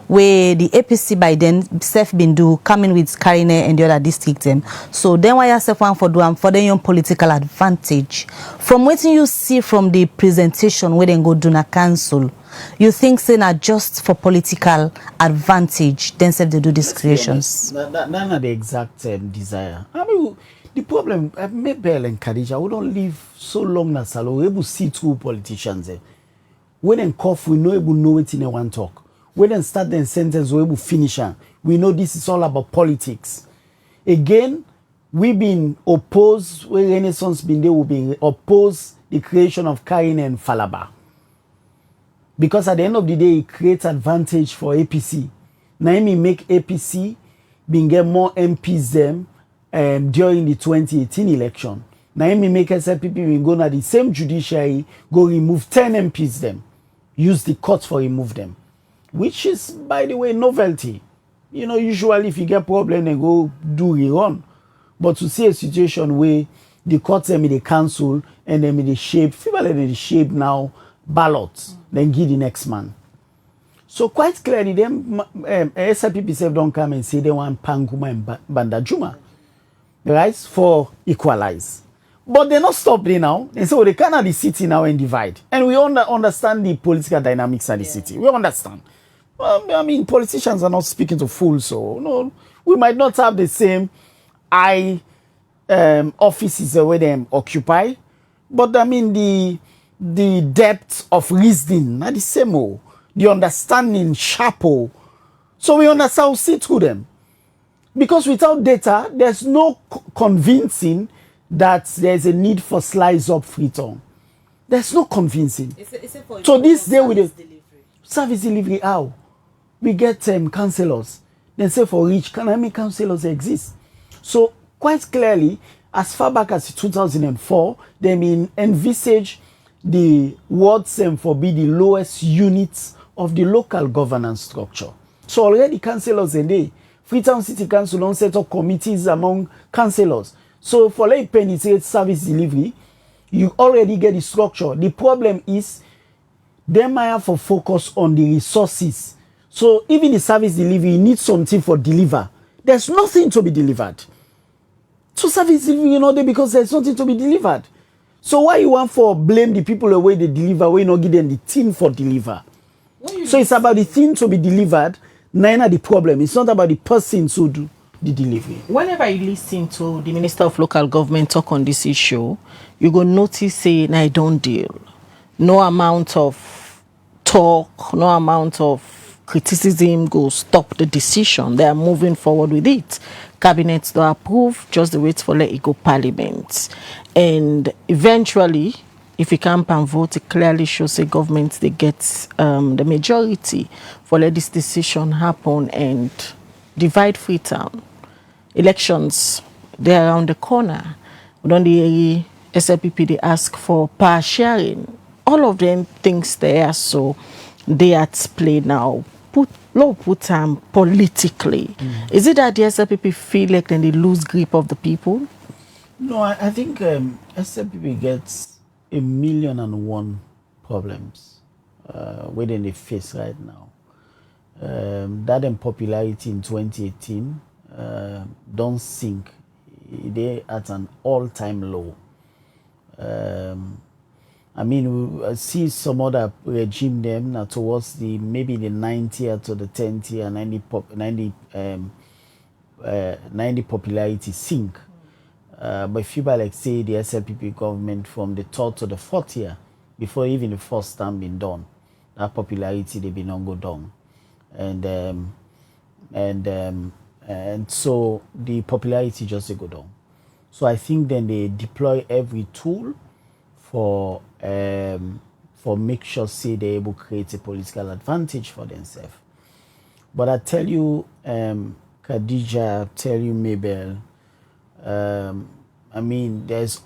where the APC by then self been do coming with Karine and the other district them. So then why yourself one for do for them political advantage. From what you see from the presentation where they go do na council, you think say na just for political advantage, then self they do these creations? That's not the exact desire. I mean, the problem, Mabel and Khadija, we don't live so long na salo. We able see two politicians. When they cough, we know able know it in a one talk. When they start their sentence, we able finish. We know this is all about politics. Again, we've been opposed. When Renaissance been there, we've been opposed the creation of Karine and Falaba. Because at the end of the day, it creates advantage for APC. Now, me make APC being get more MPs them during the 2018 election. Now, me make SLPP being go na the same judiciary, go remove 10 MPs them. Use the courts for remove them. Which is, by the way, novelty. You know, usually if you get problem, they go do rerun. But to see a situation where the courts them in the council and them in the shape, people in the shape now, ballots, then give the next man. So quite clearly, them SLPP self don't come and say they want Panguma and Bandajuma, right, for equalize. But they're not stopped there now. And so they cannot the city now and divide. And we understand the political dynamics of the city. We understand. Well, I mean, politicians are not speaking to fools, so no, we might not have the same offices where they occupy, but I mean the depth of reasoning are the same. The understanding sharp. So we understand, we see through them. Because without data, there's no convincing that there's a need for slice up Freetown. There's no convincing. So this day with the service delivery, how? We get councillors. Then say for each, how many councillors exist? So quite clearly, as far back as 2004, they mean envisage the wards for be the lowest units of the local governance structure. So already councillors in there. Freetown City Council don't set up committees among councillors. So for like penetrate service delivery, you already get the structure. The problem is they might have to focus on the resources. So even the service delivery, you need something for deliver. There's nothing to be delivered. So service delivery, you know, because there's nothing to be delivered. So why you want for blame the people the way they deliver, when you not give them the thing for deliver? So it's about the thing to be delivered, not the problem. It's not about the person to do the delivery. Whenever you listen to the Minister of Local Government talk on this issue, you go notice saying, I don't deal. No amount of talk, no amount of criticism go stop the decision. They are moving forward with it. Cabinets don't approve, just the wait for let it go parliament. And eventually, if you camp and vote, it clearly shows a government they get the majority for let this decision happen and divide Freetown. Elections, they're around the corner. We don't the SLPP, they ask for power sharing. All of them things there, so they at play now. Put politically. Is it that the SLPP feel like then they lose grip of the people? No, I think SLPP gets 1,000,001 problems within they face right now. That unpopularity in 2018 don't sink. They're at an all-time low. I mean, we see some other regime them now towards the maybe the 90th to the 10th year, 90 popularity sink. But if you like say the SLPP government from the 3rd to the 4th year, before even the first time been done, that popularity they been on go down, and so the popularity just go down. So I think then they deploy every tool for make sure say they're able to create a political advantage for themselves. But I tell you, Khadija, I tell you, Mabel, I mean, there's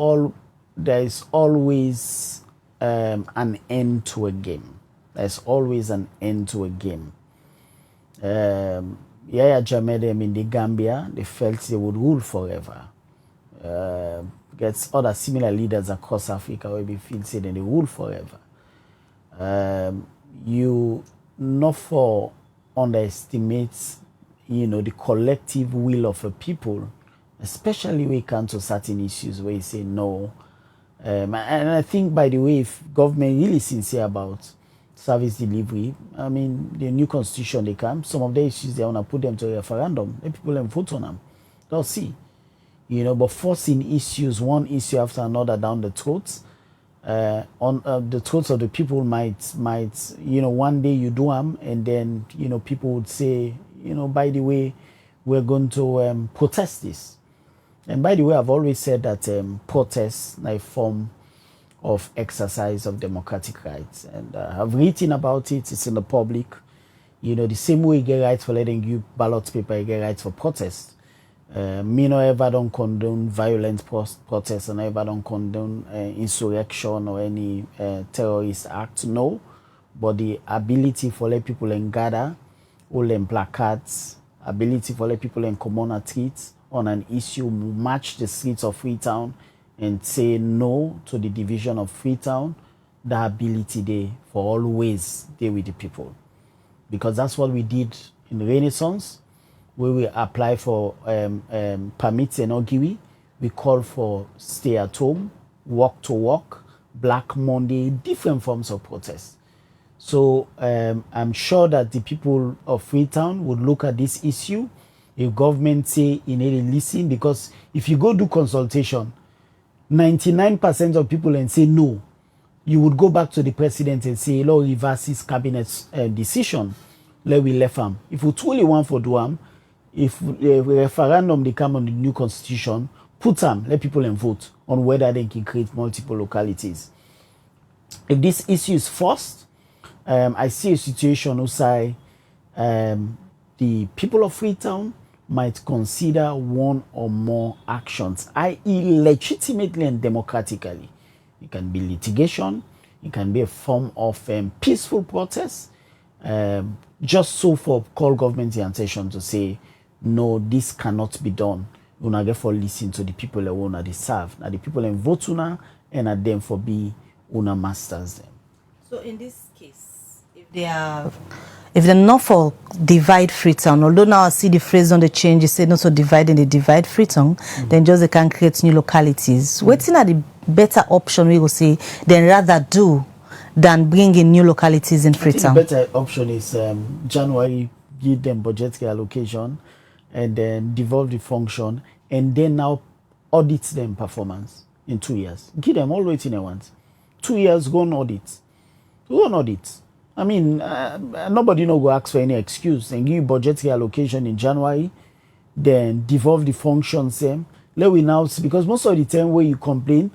always an end to a game. There's always an end to a game. Yaya Jammeh in the Gambia, they felt they would rule forever. Gets other similar leaders across Africa where we feel say that they rule forever. You not for underestimates, the collective will of a people, especially when it comes to certain issues where you say no. And I think, by the way, if government really sincere about service delivery, I mean, the new constitution they come, some of the issues they want to put them to a referendum, let people then vote on them. They'll see. But forcing issues, one issue after another down the throats, on the throats of the people might, one day you do them, and then, people would say, by the way, we're going to protest this. And by the way, I've always said that protests are a form of exercise of democratic rights. And I've written about it. It's in the public. The same way you get rights for letting you ballot paper, you get rights for protest. Me no ever don't condone violent protests, and I ever don't condone insurrection or any terrorist act, no. But the ability for let people gather, all them placards, ability for let people come on a street on an issue, march the streets of Freetown and say no to the division of Freetown, the ability there for always there with the people. Because that's what we did in Renaissance, where we apply for permits and Ogiwi. We call for stay at home, walk to walk, Black Monday, different forms of protest. So I'm sure that the people of Freetown would look at this issue. If government say in a listen, because if you go do consultation, 99% of people and say no, you would go back to the president and say, Lord, reverse his cabinet's decision. Let we left him. If we truly want for do him, if a referendum they come on the new constitution, put them, let people vote on whether they can create multiple localities. If this issue is forced, I see a situation where the people of Freetown might consider one or more actions, i.e. legitimately and democratically. It can be litigation, it can be a form of peaceful protest, just so for call government attention to say, no, this cannot be done. Una get for listen to the people that una they serve. Now the people in vote una and at them for be una masters them. So in this case, if they're not for divide Freetown, although now I see the phrase on the change, you say not so divide and they divide Freetown, then just they can create new localities. Waiting at the better option we will say, then rather do than bring in new localities in Freetown. The better option is January, give them budgetary allocation and then devolve the function and then now audit them performance in 2 years. Give them all the way in a once. 2 years, go on audit. Go on audit. I mean, nobody no go ask for any excuse and give budgetary allocation in January, then devolve the functions. Let we now see, because most of the time where you complain,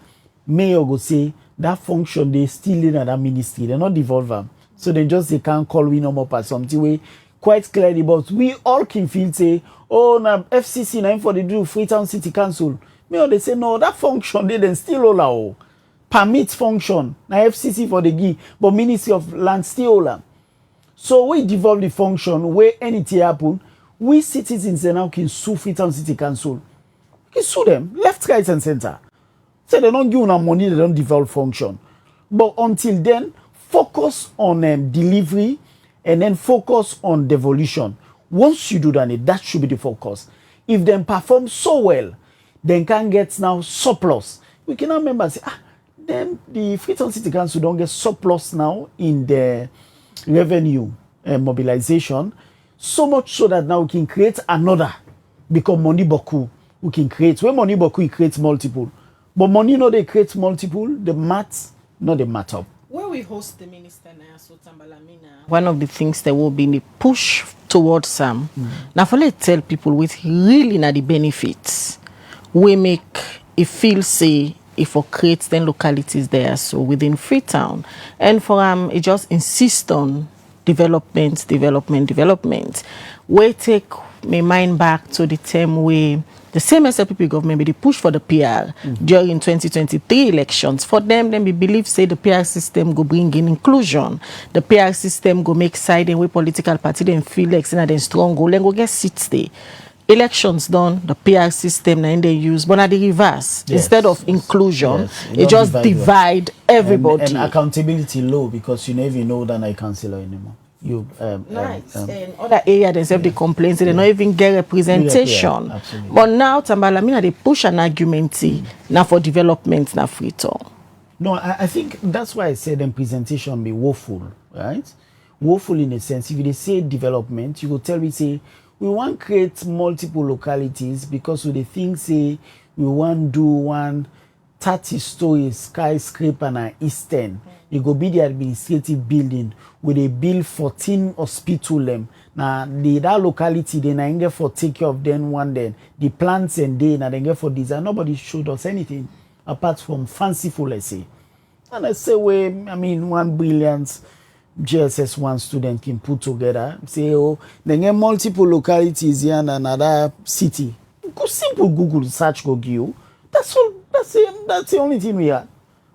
mayor go say that function they still in that ministry, they not devolve them. So they can't call we no more per something way quite clearly. But we all can feel say, oh, now FCC now for the do Freetown City Council. Mayor they say no, that function they then still allow. Permit function, now FCC for the give, but Ministry of Land still allow. So we devolve the function where anything happen, we citizens now can sue Freetown City Council. We can sue them, left, right, and center. So they don't give them money, they don't devolve function. But until then, focus on delivery and then focus on devolution. Once you do that should be the focus. If they perform so well, they can get now surplus. We cannot remember and say, then the Freetown City Council don't get surplus now in the revenue mobilization, so much so that now we can create another, because money boku we can create. When money boku we create multiple, but money no they create multiple, the maths not the math up. When we host the minister one of the things that will be the push towards some. Now for let's tell people with really not the benefits, we make it feel say if for create 10 localities there, so within Freetown, and for it just insist on development. We take my mind back to the time where the same SLPP government they push for the PR during 2023 elections. For them we believe say the PR system go bring in inclusion, the PR system go make side and way political party then feel like then strong goal and go get seats there. Elections done, the PR system and they use, but at the reverse, instead of inclusion, it just divide everybody. And accountability low because you never know that I councillor anymore. You nice. And other area themselves they complain, so they don't even get representation. Absolutely. But now Tambala, I mean, they push an argument now for development, now free talk. No, I think that's why I said the presentation be woeful, right? Woeful in a sense. If they say development, you will tell me, say, we want to create multiple localities because with the thing say we want to do one 30-story skyscraper na Eastern. It go be the administrative building with a build 14 hospital them. Now that locality they na get for take care of them one then. The plants and they na they get for design. Nobody showed us anything apart from fanciful essay. And I say, well, I mean, 1 brilliant GSS 1 student can put together. Say, oh, they get multiple localities here in another city. Go simple Google search go give you. That's all. That's the only thing we had.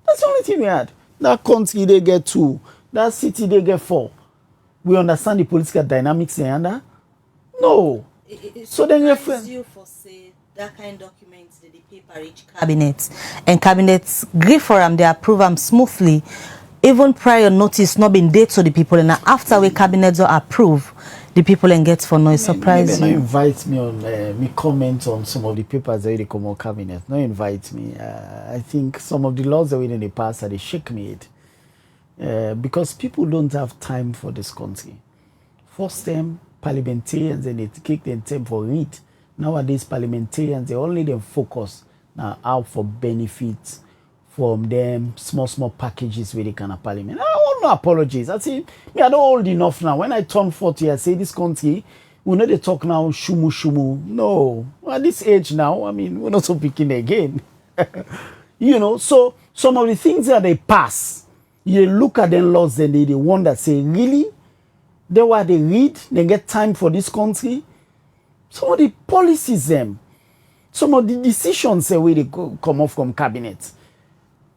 That's the only thing we had. That country they get 2. That city they get 4. We understand the political dynamics there. No. So then you for say that kind of documents that the paper reach cabinet and cabinets agree for them, they approve them smoothly. Even prior notice not been dated to the people, and after we cabinets are approve, the people and get for noise surprise you. Invite me on me comment on some of the papers that they come on cabinet. No invite me. I think some of the laws that we in the past they shake me it because people don't have time for this country. First time parliamentarians and they take them time for read. Nowadays parliamentarians they only them focus now out for benefits from them small packages where they can have parliament. I want no apologies. I say me I don't old enough now. When I turn 40, I say this country we know they talk now shumu. No, at this age now, I mean we're not so picking again. You know, so some of the things that they pass, you look at them laws, then they wonder, say really, they what they read, they get time for this country. Some of the policies them, some of the decisions where they come off from cabinet.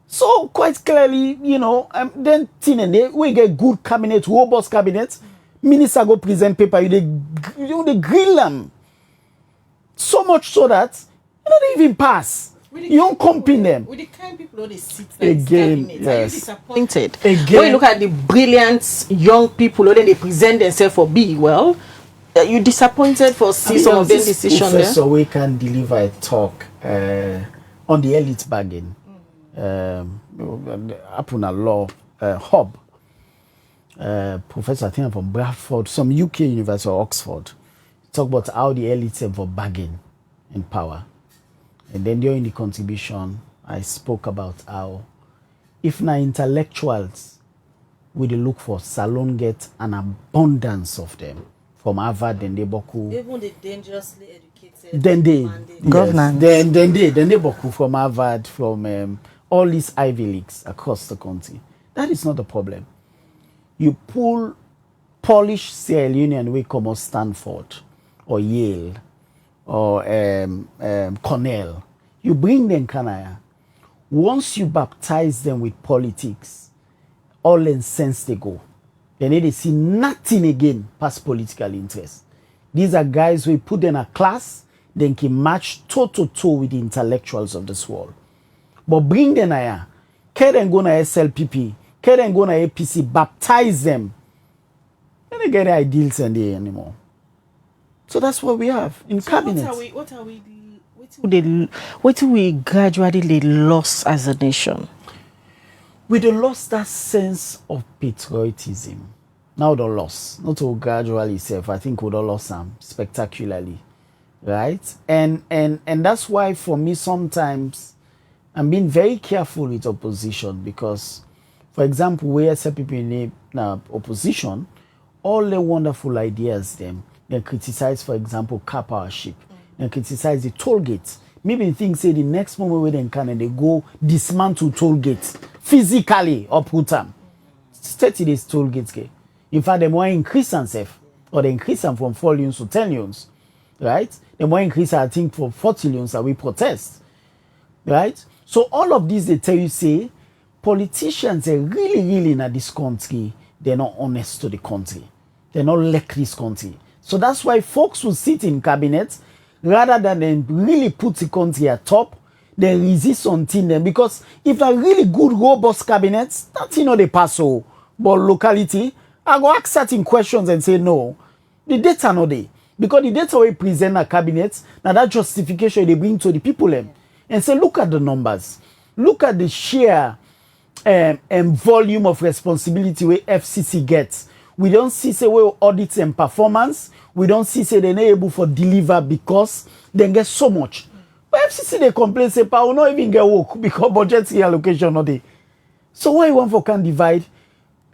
So quite clearly, you know, then we get good cabinet, robust cabinet. Minister go present paper, they grill them. So much so that you know they even pass. You don't compare them. With the kind of people they sit again, cabinet, yes. are you disappointed? Again, when you look at the brilliant young people, then they present themselves for be well. You disappointed for see some of their decisions there? So we can deliver a talk on the elite bargain. Upon a law hub. Professor I think from Bradford, some UK University or Oxford, talk about how the elites have for bargain in power. And then during the contribution, I spoke about how if na intellectuals we look for salon get an abundance of them from Harvard and they boku. Even the dangerously educated. Then they government. Then they boku from Harvard, from all these Ivy Leagues across the country. That is not the problem. You pull Polish Sierra Leonean we come out Stanford or Yale or Cornell. You bring them Canada. Once you baptize them with politics, all in sense they go. Then they see nothing again past political interest. These are guys we put in a class, then can match toe to toe with the intellectuals of this world. But bring them here, care them go na SLPP, care them go na APC, baptize them. Then they get the ideals and they anymore. So that's what we have in cabinet. What do we gradually lost as a nation? We lost that sense of patriotism. Now the loss, not to gradually self. I think we lost some spectacularly, right? And that's why for me sometimes I'm being very careful with opposition because, for example, where some people in opposition, all the wonderful ideas they criticize, for example, car powership, they criticize the toll gates. Maybe think say the next moment where they can and they go dismantle toll gates physically uproot them. 30 days toll gates. In fact, they more increase themselves, or they increase them from 4 million to 10 million, right? They more increase, I think, from 40 million that we protest, right? So all of these they tell you say politicians are really in this country, they're not honest to the country, they're not like this country. So that's why folks will sit in cabinets rather than then really put the country at top. They resist until them because if they're really good robust cabinets, that's they pass so. But locality, I go ask certain questions and say, no, the data not there. Because the data we present a cabinet, now that justification they bring to the people and say, look at the numbers. Look at the sheer volume of responsibility where FCC gets. We don't see say we audit and performance. We don't see say they're not able for deliver because they get so much. But FCC they complain say, "Pa, we not even get work because budget reallocation not there." So why you want for can divide,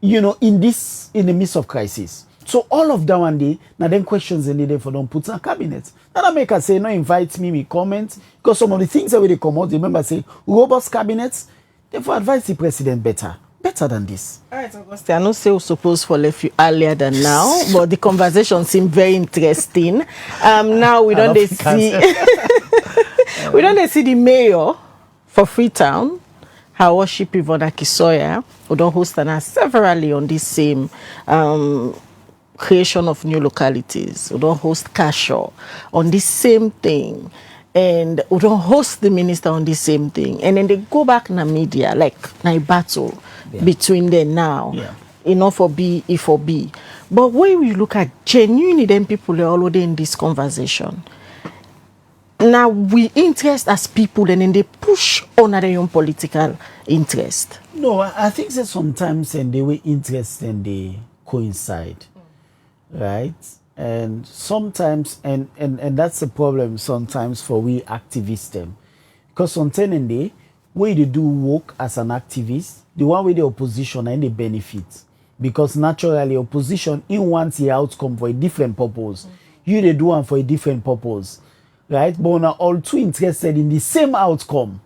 in the midst of crisis? So all of that one day, now then questions are needed for them put in a cabinet. And I make us say, no, invite me comment, because some of the things that we come out, remember say, robust cabinets, therefore advise the president better than this. All right, Augustine, I know say we supposed for left you earlier than now, but the conversation seemed very interesting. Now we don't see we don't see the mayor for Freetown, her worship Ivona Kisoya, who don't host us severally on this same creation of new localities. We don't host Kasho on this same thing. And we don't host the minister on the same thing. And then they go back in the media, like a battle between them now. Yeah. For B, E for B. But when we look at genuinely, then people are already in this conversation. Now we interest as people and then they push on their own political interest. No, I think that sometimes and they were interest and they coincide. Right? And sometimes, and that's the problem sometimes for we activists them. Because sometimes in the way they do work as an activist, the one with the opposition and the benefit. Because naturally opposition in wants the outcome for a different purpose. You they do one for a different purpose. Right? But we're all too interested in the same outcome.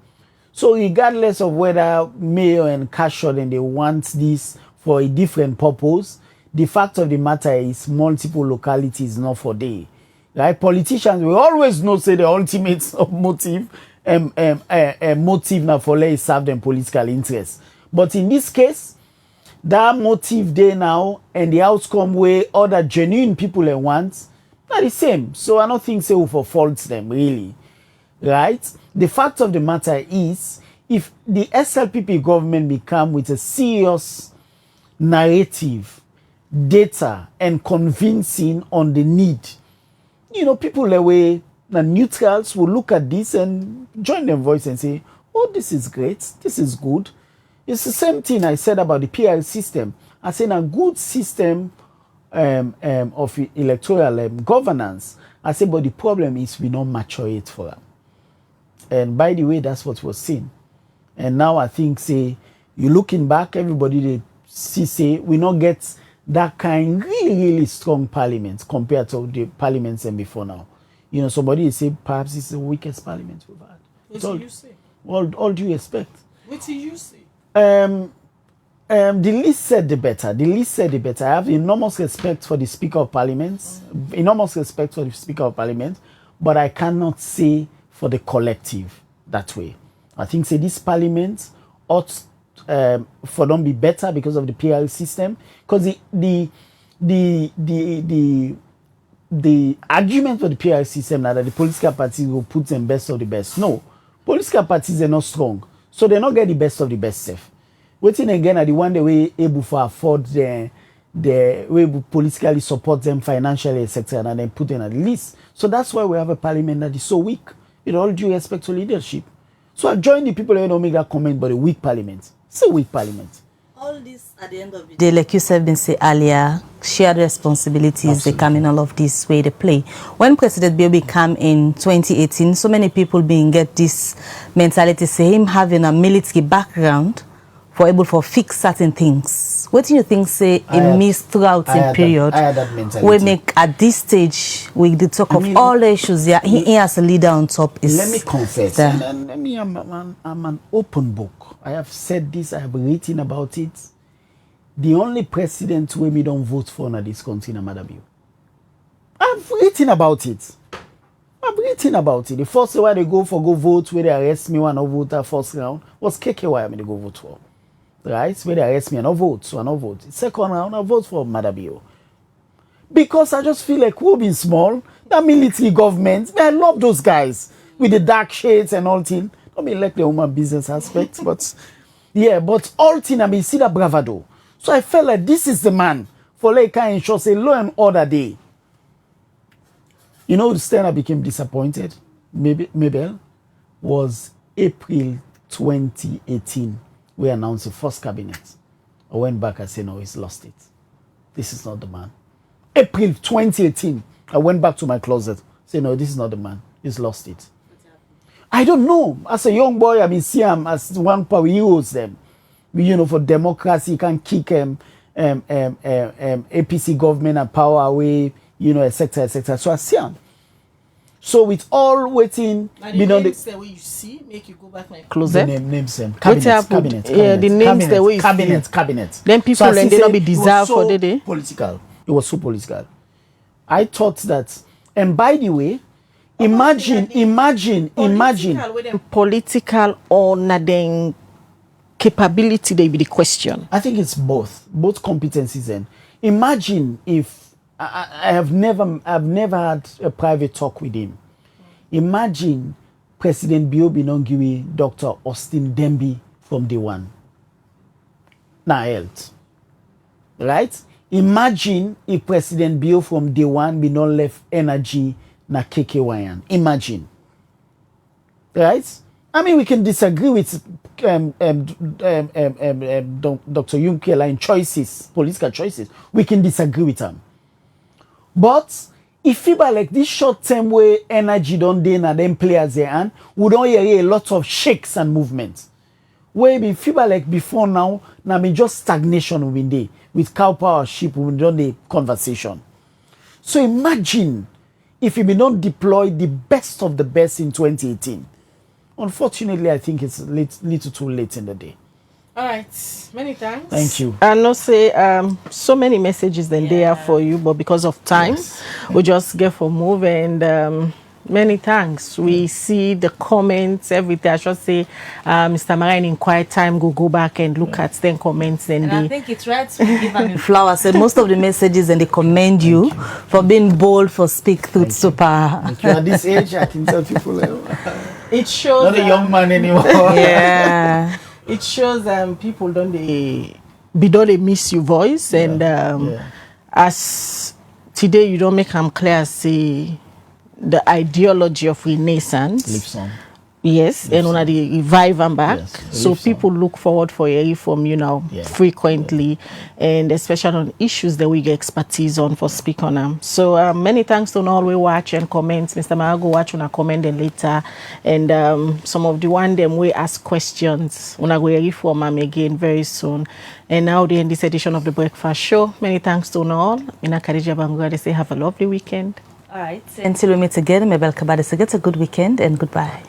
So regardless of whether Mayor and Cashot and they want this for a different purpose, the fact of the matter is multiple localities not for day. Right? Politicians we always know say the ultimate motive motive now for let serve them political interests. But in this case, that motive there now and the outcome where other genuine people want are the same. So I don't think say we for fault them really. Right? The fact of the matter is if the SLPP government become with a serious narrative, data and convincing on the need, people away the neutrals will look at this and join their voice and say, oh, this is great, this is good. It's the same thing I said about the PR system. I said a good system of electoral governance. I said, but the problem is we don't mature it for them. And by the way, that's what was seen. And now I think say you looking back, everybody they see say we not get that kind really strong parliament compared to the parliaments and before now. Somebody say perhaps it's the weakest parliament we've had. What do you say? All due respect. What do you say? The least said the better. The least said the better. I have enormous respect for the Speaker of Parliament. But I cannot say for the collective that way. I think say this parliament ought for them be better because of the PR system. Because the argument for the PR system now that the political parties will put them best of the best. No, political parties are not strong, so they not get the best of the best stuff. Waiting again at the one that we able to afford the way we politically support them financially, etc., and then put them at the list. So that's why we have a parliament that is so weak. With all due respect to leadership. So I join the people who don't make that comment, but a weak parliament. It's a weak parliament. All this at the end of the day, like you said, been say earlier, shared responsibilities, Absolutely. They come in all of this way they play. When President Biobi came in 2018, so many people being get this mentality, say him having a military background for able to fix certain things. What do you think say he missed throughout the period? I had that mentality. We make at this stage we the talk of all the issues. Yeah, he as a leader on top is. Let me confess, and I'm an open book. I have said this. I have written about it. The only president who we don't vote for in this country, Madam, I've written about it. The first way they go vote, where they arrest me when I vote that first round was KKY. I mean, they go vote for. Right? Where they arrest me and I vote, so I don't vote. Second round, I vote for Madabio. Because I just feel like we've been small, that military government, I love those guys with the dark shades and all thing. Don't mean like the human business aspect, but yeah, but all thing, I mean, see that bravado. So I felt like this is the man for like kind ensure say law and order day. You know, the stand I became disappointed, Mabel, was April 2018. We announced the first cabinet. I went back and said, no, he's lost it. This is not the man. April 2018, I went back to my closet. Say, no, this is not the man. He's lost it. I don't know. As a young boy, I mean, see him as one power heroes them. You know, for democracy, you can kick APC government and power away, you know, etc., etc. So I see him. So with all waiting, the names the way you see, make you go back my closet. The names them. Cabinet. Yeah, the names the way you cabinet. Then people and they not be deserved for the day. Political. It was so political. I thought that, and by the way, imagine. Political or nothing capability they be the question. I think it's both competencies. And imagine if I've never had a private talk with him. Imagine President Biobi Nongiwi, Dr. Austin Dembi from day one. Now health. Right? Imagine if President Bio from day one be not left energy na KKYN. Imagine. Right? I mean, we can disagree with Dr. Yunke in choices, political choices. We can disagree with them. But if people like this short-term way energy don't dey na them players there, and we don't hear a lot of shakes and movements. Where if people like before now me just stagnation within day with cow power sheep we don't the conversation. So imagine if we don't deploy the best of the best in 2018. Unfortunately, I think it's little too late in the day. All right, many thanks. Thank you. I know say so many messages then there for you, but because of time, we just get for move and many thanks. We see the comments, everything. I should say, Mr. Marine in quiet time go back and look at the comments and I think it's right to give them flowers. So most of the messages and they commend you for being bold, for speak truth to power. At this age, I can tell people. It shows not a young man anymore. Yeah. It shows people don't they miss your voice and as today you don't make them clear say the ideology of Renaissance. Live song. Yes, and when they revive and back. Yes, so people look forward for a reform, you know, frequently, and especially on issues that we get expertise on for speak on them. So many thanks to all we watch and comment. Mr. Marago watch and comment them later. And some of the one them we ask questions. When I go reform them again very soon. And now they end this edition of the Breakfast Show. Many thanks to all. Ina Khadija Bangura, they say have a lovely weekend. All right. Until we meet again, Mabel Kabade, so get a good weekend and goodbye.